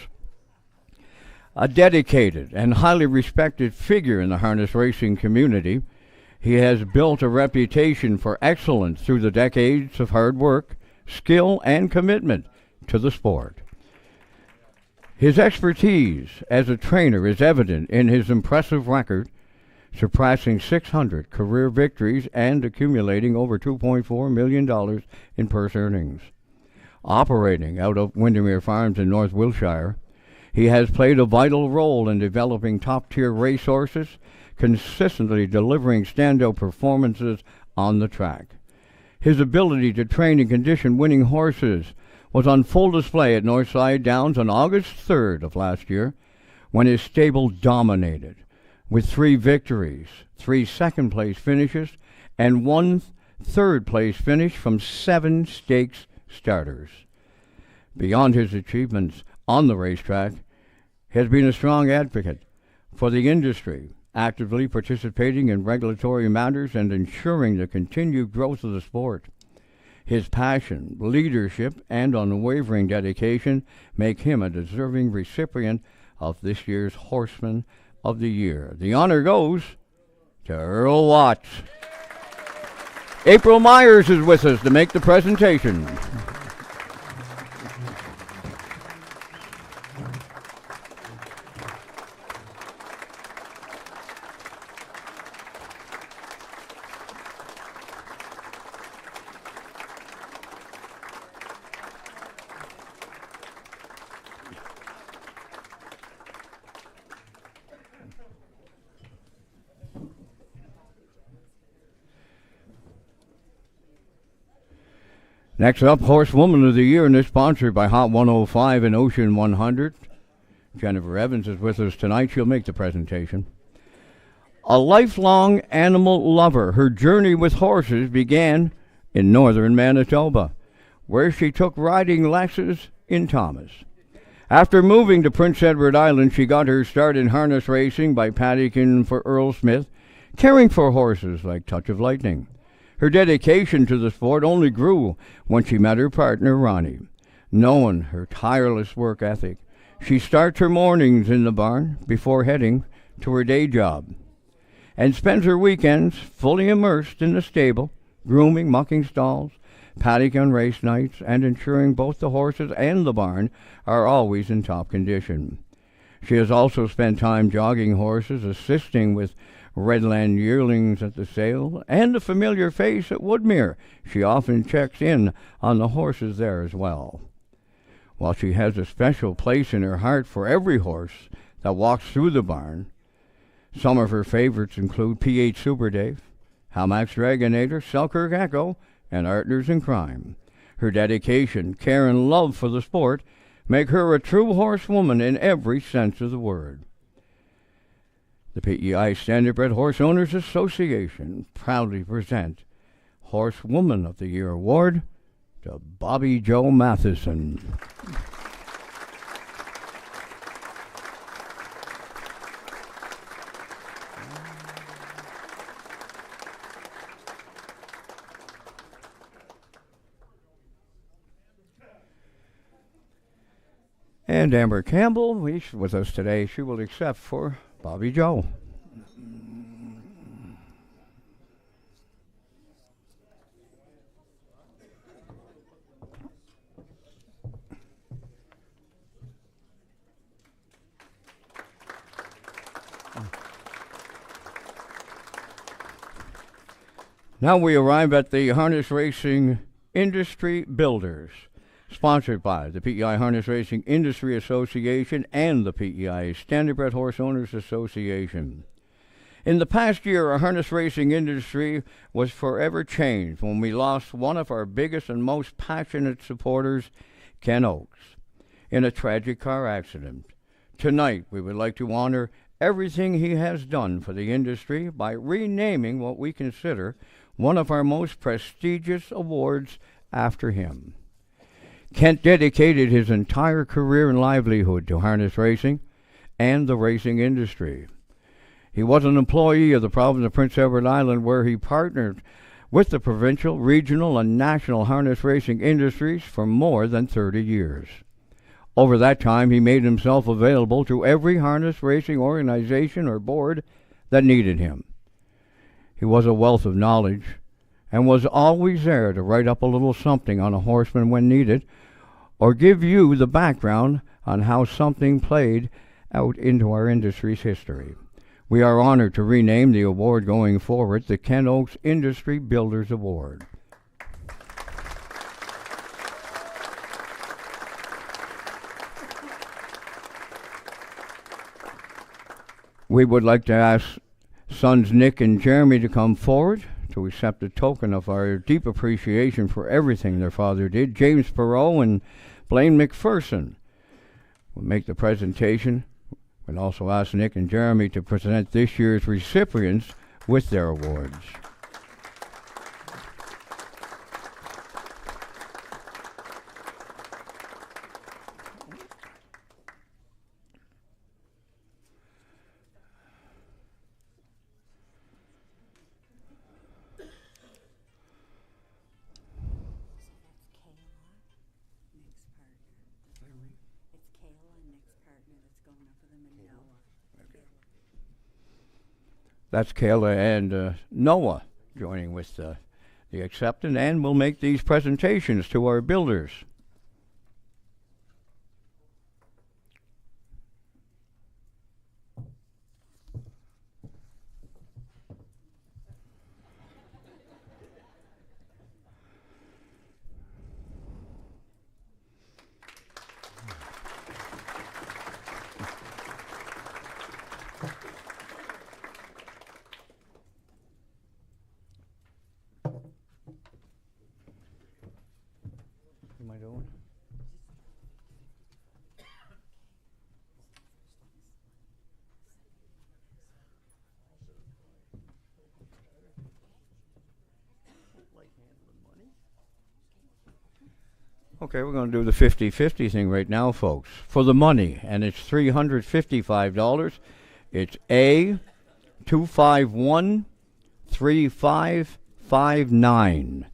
A dedicated and highly respected figure in the harness racing community, he has built a reputation for excellence through the decades of hard work, skill, and commitment to the sport. His expertise as a trainer is evident in his impressive record, surpassing 600 career victories and accumulating over $2.4 million in purse earnings. Operating out of Windermere Farms in North Wiltshire, he has played a vital role in developing top-tier racehorses, consistently delivering standout performances on the track. His ability to train and condition winning horses was on full display at Northside Downs on August 3rd of last year, when his stable dominated, with 3 victories, 3 second-place finishes, and 1 third-place finish from 7 stakes starters. Beyond his achievements on the racetrack, he has been a strong advocate for the industry, actively participating in regulatory matters and ensuring the continued growth of the sport. His passion, leadership, and unwavering dedication make him a deserving recipient of this year's Horseman of the Year. The honor goes to Earl Watts. April Myers is with us to make the presentation. Next up, Horsewoman of the Year, and is sponsored by Hot 105 and Ocean 100. Jennifer Evans is with us tonight. She'll make the presentation. A lifelong animal lover, her journey with horses began in northern Manitoba, where she took riding lessons in Thomas. After moving to Prince Edward Island, she got her start in harness racing by paddocking for Earl Smith, caring for horses like Touch of Lightning. Her dedication to the sport only grew when she met her partner, Ronnie. Knowing her tireless work ethic, she starts her mornings in the barn before heading to her day job, and spends her weekends fully immersed in the stable, grooming, mucking stalls, paddock on race nights, and ensuring both the horses and the barn are always in top condition. She has also spent time jogging horses, assisting with Redland yearlings at the sale, and a familiar face at Woodmere. She often checks in on the horses there as well. While she has a special place in her heart for every horse that walks through the barn, some of her favorites include P.H. Super Dave, Hamax Dragonator, Selkirk Echo, and Artners in Crime. Her dedication, care, and love for the sport make her a true horsewoman in every sense of the word. The PEI Standardbred Horse Owners Association proudly present Horsewoman of the Year Award to Bobby Joe Matheson. And Amber Campbell, she's with us today. She will accept for Bobby Joe. Now we arrive at the Harness Racing Industry Builders, sponsored by the PEI Harness Racing Industry Association and the PEI Standardbred Horse Owners Association. In the past year, our harness racing industry was forever changed when we lost one of our biggest and most passionate supporters, Ken Oakes, in a tragic car accident. Tonight, we would like to honor everything he has done for the industry by renaming what we consider one of our most prestigious awards after him. Kent dedicated his entire career and livelihood to harness racing and the racing industry. He was an employee of the province of Prince Edward Island, where he partnered with the provincial, regional, and national harness racing industries for more than 30 years. Over that time, he made himself available to every harness racing organization or board that needed him. He was a wealth of knowledge and was always there to write up a little something on a horseman when needed, or give you the background on how something played out into our industry's history. We are honored to rename the award going forward the Ken Oakes Industry Builders Award. We would like to ask sons Nick and Jeremy to come forward to accept a token of our deep appreciation for everything their father did. James Perot and Blaine McPherson will make the presentation. We'll also ask Nick and Jeremy to present this year's recipients with their awards. That's Kayla and Noah joining with the acceptance, and we'll make these presentations to our builders. Am I doing? Okay, we're going to do the 50-50 thing right now, folks. For the money, and it's $355. It's A251-3559.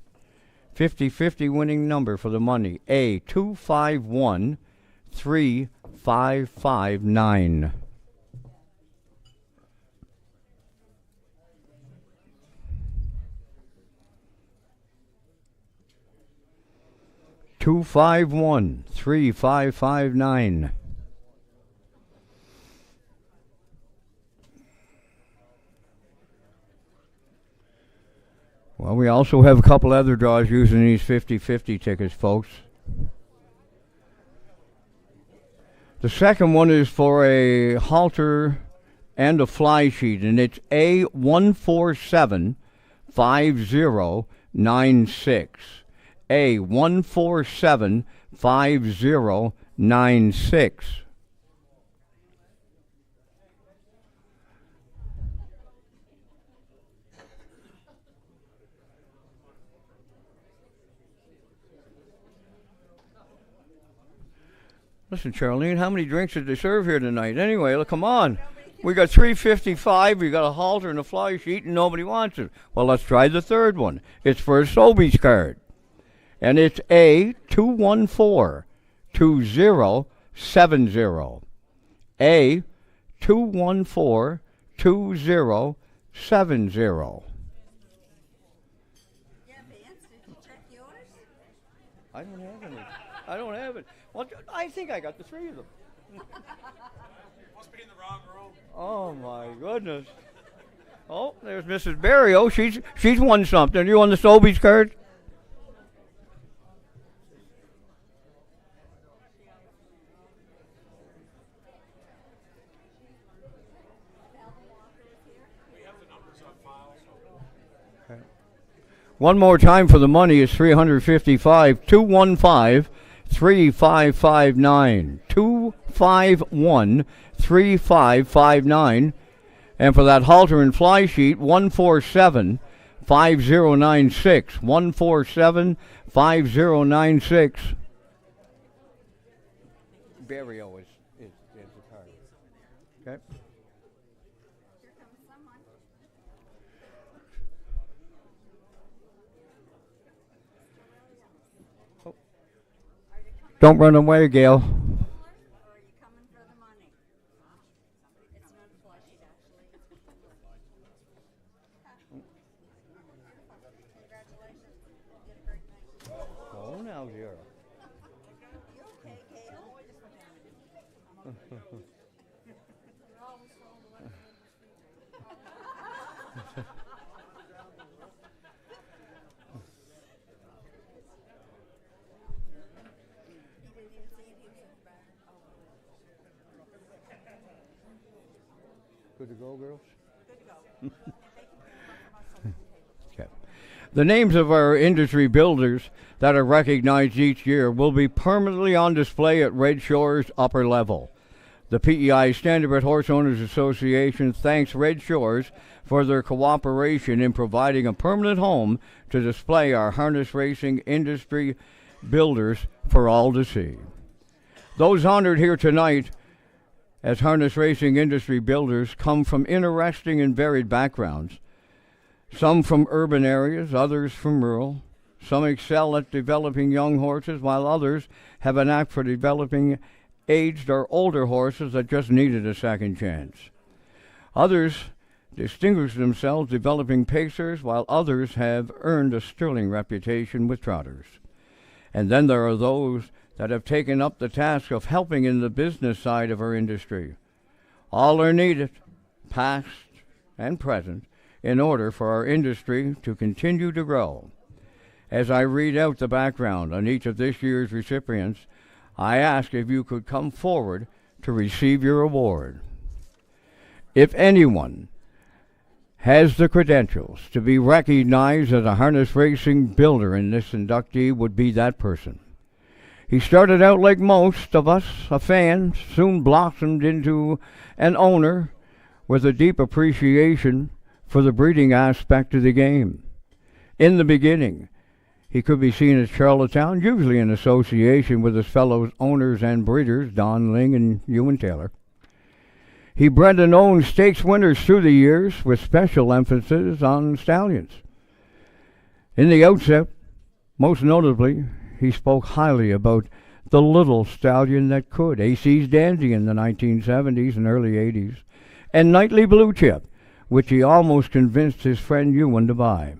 50-50 winning number for the money. A251-3559. $251-3559. Well, we also have a couple other draws using these 50-50 tickets, folks. The second one is for a halter and a fly sheet, and it's A1475096. A1475096. Listen, Charlene, how many drinks did they serve here tonight? Anyway, look, come on. We got $355, we got a halter and a fly sheet, and nobody wants it. Well, let's try the third one. It's for a Sobeys card. And it's A214-2070. A214-2070. I don't have any. I don't have it. Well, I think I got the three of them. Must be in the wrong room. Oh my goodness. Oh, there's Mrs. Barrio. She's won something. You on the Sobeys card? Okay. One more time for the money is $355. 215-3559. 251-3559. And for that halter and fly sheet, 147-5096. 147-5096. Barrio is the card. Okay. Oh. Don't run away, Gail. Oh, now, dear. Good to go, girls? Okay. The names of our industry builders that are recognized each year will be permanently on display at Red Shore's upper level. The PEI Standardbred Horse Owners Association thanks Red Shores for their cooperation in providing a permanent home to display our harness racing industry builders for all to see. Those honored here tonight as harness racing industry builders come from interesting and varied backgrounds. Some from urban areas, others from rural. Some excel at developing young horses, while others have an knack for developing aged or older horses that just needed a second chance. Others distinguish themselves developing pacers, while others have earned a sterling reputation with trotters. And then there are those that have taken up the task of helping in the business side of our industry. All are needed, past and present, in order for our industry to continue to grow. As I read out the background on each of this year's recipients, I ask if you could come forward to receive your award. If anyone has the credentials to be recognized as a harness racing builder in this inductee would be that person. He started out like most of us, a fan, soon blossomed into an owner with a deep appreciation for the breeding aspect of the game. In the beginning, he could be seen at Charlottetown, usually in association with his fellow owners and breeders, Don Ling and Ewan Taylor. He bred and owned stakes winners through the years with special emphasis on stallions. In the outset, most notably, he spoke highly about the little stallion that could, AC's Dandy in the 1970s and early 80s, and Nightly Blue Chip, which he almost convinced his friend Ewan to buy.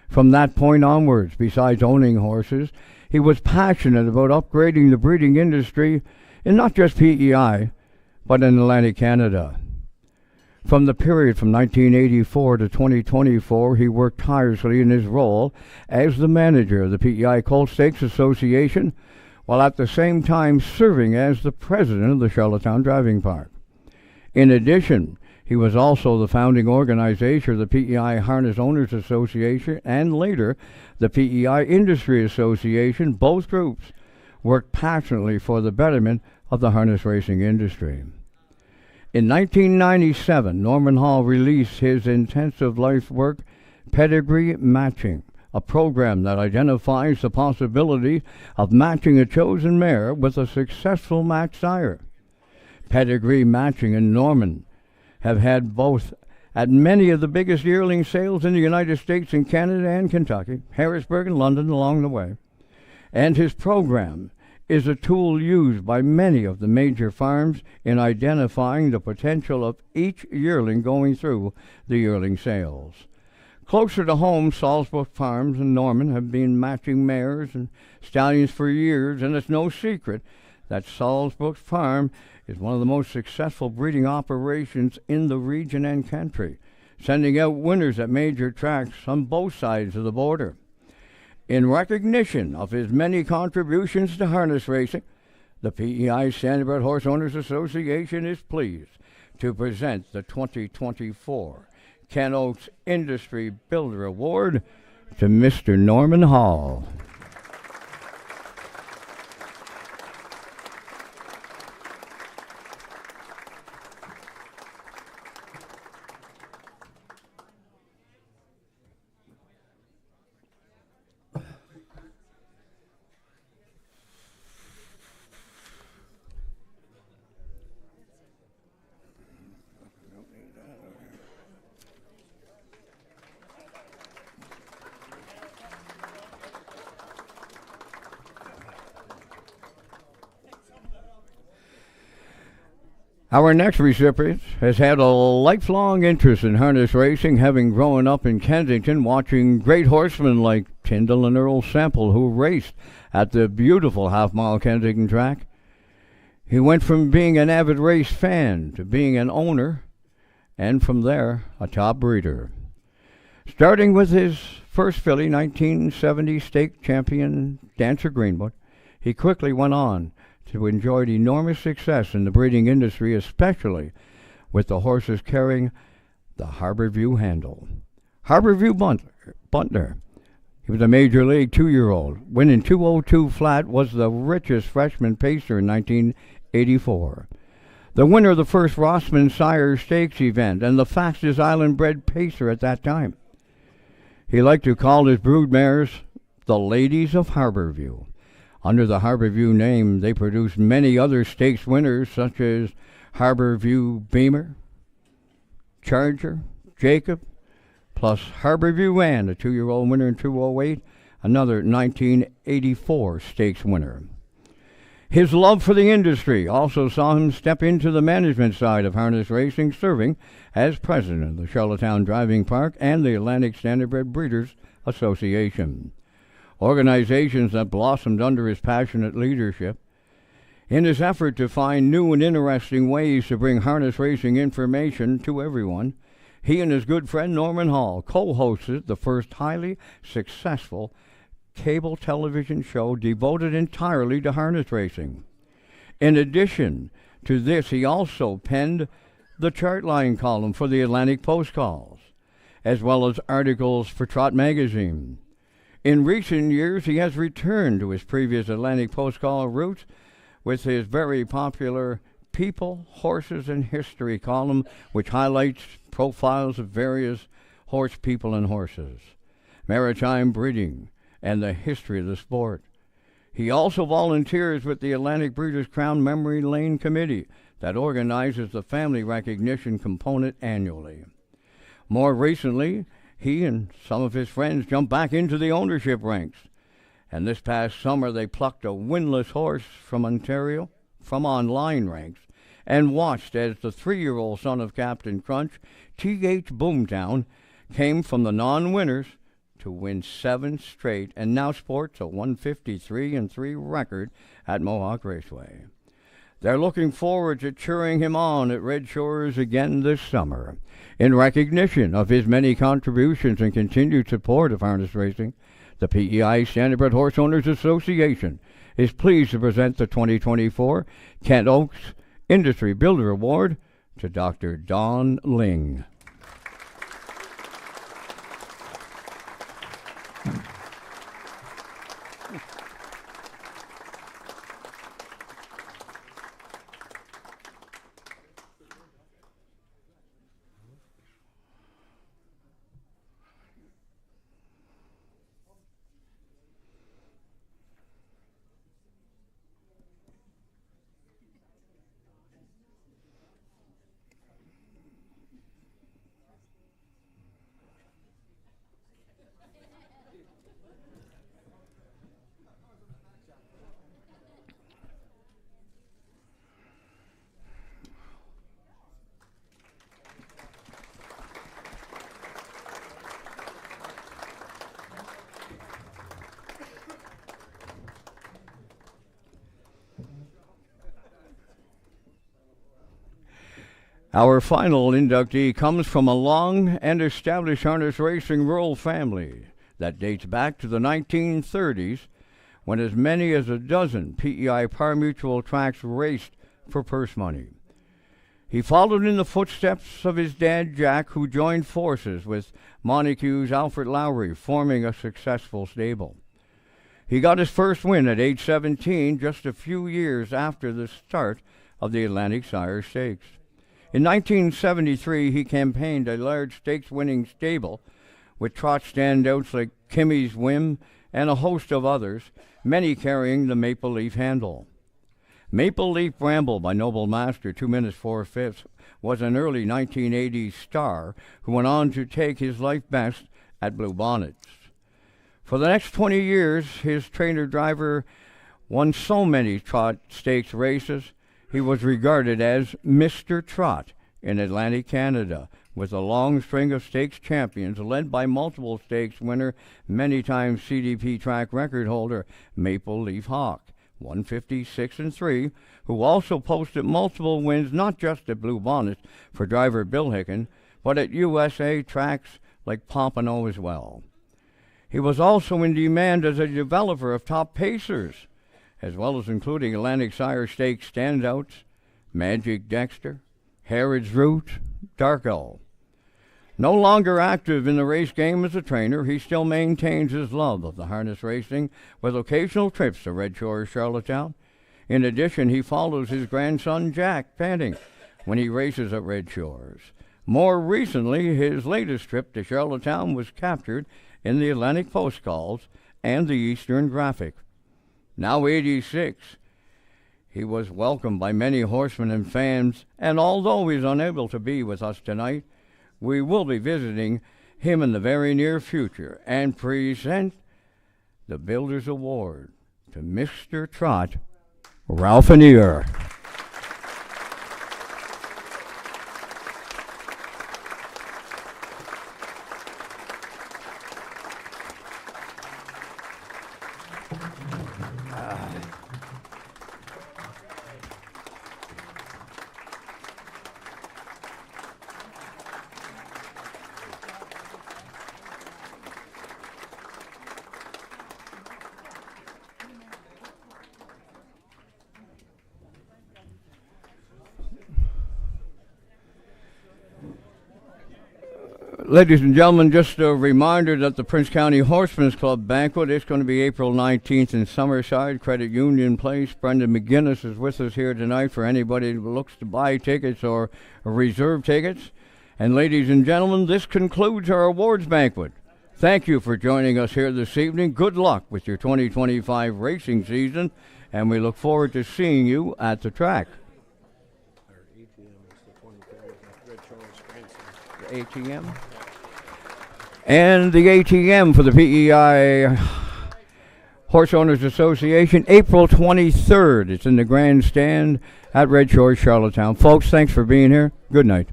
From that point onwards, besides owning horses, he was passionate about upgrading the breeding industry in not just PEI, but in Atlantic Canada. From the period from 1984 to 2024, he worked tirelessly in his role as the manager of the PEI Colt Stakes Association, while at the same time serving as the president of the Charlottetown Driving Park. In addition, he was also the founding organizer of the PEI Harness Owners Association and later the PEI Industry Association. Both groups worked passionately for the betterment of the harness racing industry. In 1997, Norman Hall released his intensive life work, Pedigree Matching, a program that identifies the possibility of matching a chosen mare with a successful match sire. Pedigree Matching and Norman have had both at many of the biggest yearling sales in the United States and Canada and Kentucky, Harrisburg and London along the way. And his program is a tool used by many of the major farms in identifying the potential of each yearling going through the yearling sales. Closer to home, Salzburg Farms and Norman have been matching mares and stallions for years, and it's no secret that Salzburg Farm is one of the most successful breeding operations in the region and country, sending out winners at major tracks on both sides of the border. In recognition of his many contributions to harness racing, the PEI Standardbred Horse Owners Association is pleased to present the 2024 Ken Oaks Industry Builder Award to Mr. Norman Hall. Our next recipient has had a lifelong interest in harness racing, having grown up in Kensington watching great horsemen like Tyndall and Earl Semple, who raced at the beautiful half-mile Kensington track. He went from being an avid race fan to being an owner, and from there, a top breeder. Starting with his first filly, 1970 stake champion Dancer Greenwood, he quickly went on to enjoy enormous success in the breeding industry, especially with the horses carrying the Harborview handle. Harborview Buntner, he was a Major League 2-year-old. Winning 202 flat, was the richest freshman pacer in 1984. The winner of the first Rossman Sire Stakes event and the fastest island-bred pacer at that time. He liked to call his broodmares the Ladies of Harborview. Under the Harborview name, they produced many other stakes winners such as Harborview Beamer, Charger, Jacob, plus Harborview Ann, a 2-year-old winner in 208, another 1984 stakes winner. His love for the industry also saw him step into the management side of harness racing, serving as president of the Charlottetown Driving Park and the Atlantic Standardbred Breeders Association, organizations that blossomed under his passionate leadership. In his effort to find new and interesting ways to bring harness racing information to everyone, he and his good friend Norman Hall co-hosted the first highly successful cable television show devoted entirely to harness racing. In addition to this, he also penned the Chartline column for the Atlantic Post Calls, as well as articles for Trot Magazine. In recent years, he has returned to his previous Atlantic Post Call roots with his very popular People, Horses, and History column, which highlights profiles of various horse people and horses, maritime breeding, and the history of the sport. He also volunteers with the Atlantic Breeders' Crown Memory Lane Committee that organizes the family recognition component annually. More recently, he and some of his friends jumped back into the ownership ranks, and this past summer they plucked a winless horse from Ontario, from online ranks, and watched as the 3-year-old son of Captain Crunch, T.H. Boomtown, came from the non-winners to win 7 straight and now sports a 153-3 record at Mohawk Raceway. They're looking forward to cheering him on at Red Shores again this summer. In recognition of his many contributions and continued support of harness racing, the PEI Standardbred Horse Owners Association is pleased to present the 2024 Kent Oaks Industry Builder Award to Dr. Don Ling. Our final inductee comes from a long and established harness racing rural family that dates back to the 1930s, when as many as a dozen PEI pari-mutuel tracks raced for purse money. He followed in the footsteps of his dad, Jack, who joined forces with Montague's Alfred Lowry, forming a successful stable. He got his first win at age 17, just a few years after the start of the Atlantic Sire Stakes. In 1973, he campaigned a large stakes-winning stable with trot standouts like Kimmy's Whim and a host of others, many carrying the Maple Leaf handle. Maple Leaf Bramble by Noble Master, 2 minutes 4/5, was an early 1980s star who went on to take his life best at Blue Bonnets. For the next 20 years, his trainer-driver won so many trot stakes races, he was regarded as Mr. Trot in Atlantic Canada, with a long string of stakes champions led by multiple stakes winner, many times CDP track record holder Maple Leaf Hawk, 156-3, who also posted multiple wins not just at Blue Bonnets for driver Bill Hicken, but at USA tracks like Pompano as well. He was also in demand as a developer of top pacers, as well as including Atlantic Sire Stakes standouts Magic Dexter, Harrods Root, Darko. No longer active in the race game as a trainer, he still maintains his love of the harness racing with occasional trips to Red Shores, Charlottetown. In addition, he follows his grandson Jack Panting when he races at Red Shores. More recently, his latest trip to Charlottetown was captured in the Atlantic Post Calls and the Eastern Graphic. Now 86, he was welcomed by many horsemen and fans, and although he's unable to be with us tonight, we will be visiting him in the very near future and present the Builders Award to Mr. Trot, Ralph Anier. Ladies and gentlemen, just a reminder that the Prince County Horsemen's Club Banquet is going to be April 19th in Summerside, Credit Union Place. Brendan McGinnis is with us here tonight for anybody who looks to buy tickets or reserve tickets. And ladies and gentlemen, this concludes our awards banquet. Thank you for joining us here this evening. Good luck with your 2025 racing season, and we look forward to seeing you at the track. The ATM? And the ATM for the PEI Horse Owners Association, April 23rd. It's in the grandstand at Red Shores, Charlottetown. Folks, thanks for being here. Good night.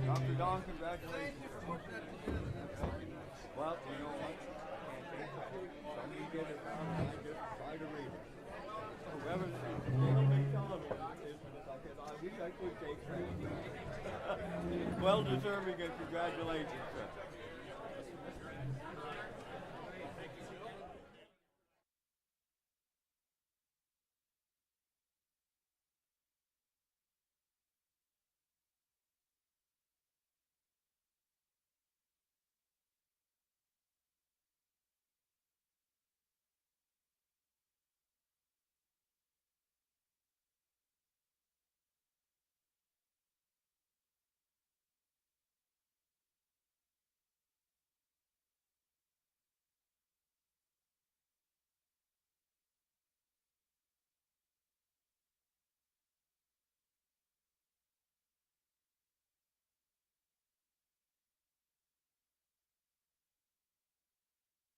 Dr. Don, congratulations. Well, you know what? Somebody get it down and I just try to read it. Whoever I wish I could take credit. Well deserving and congratulations, sir.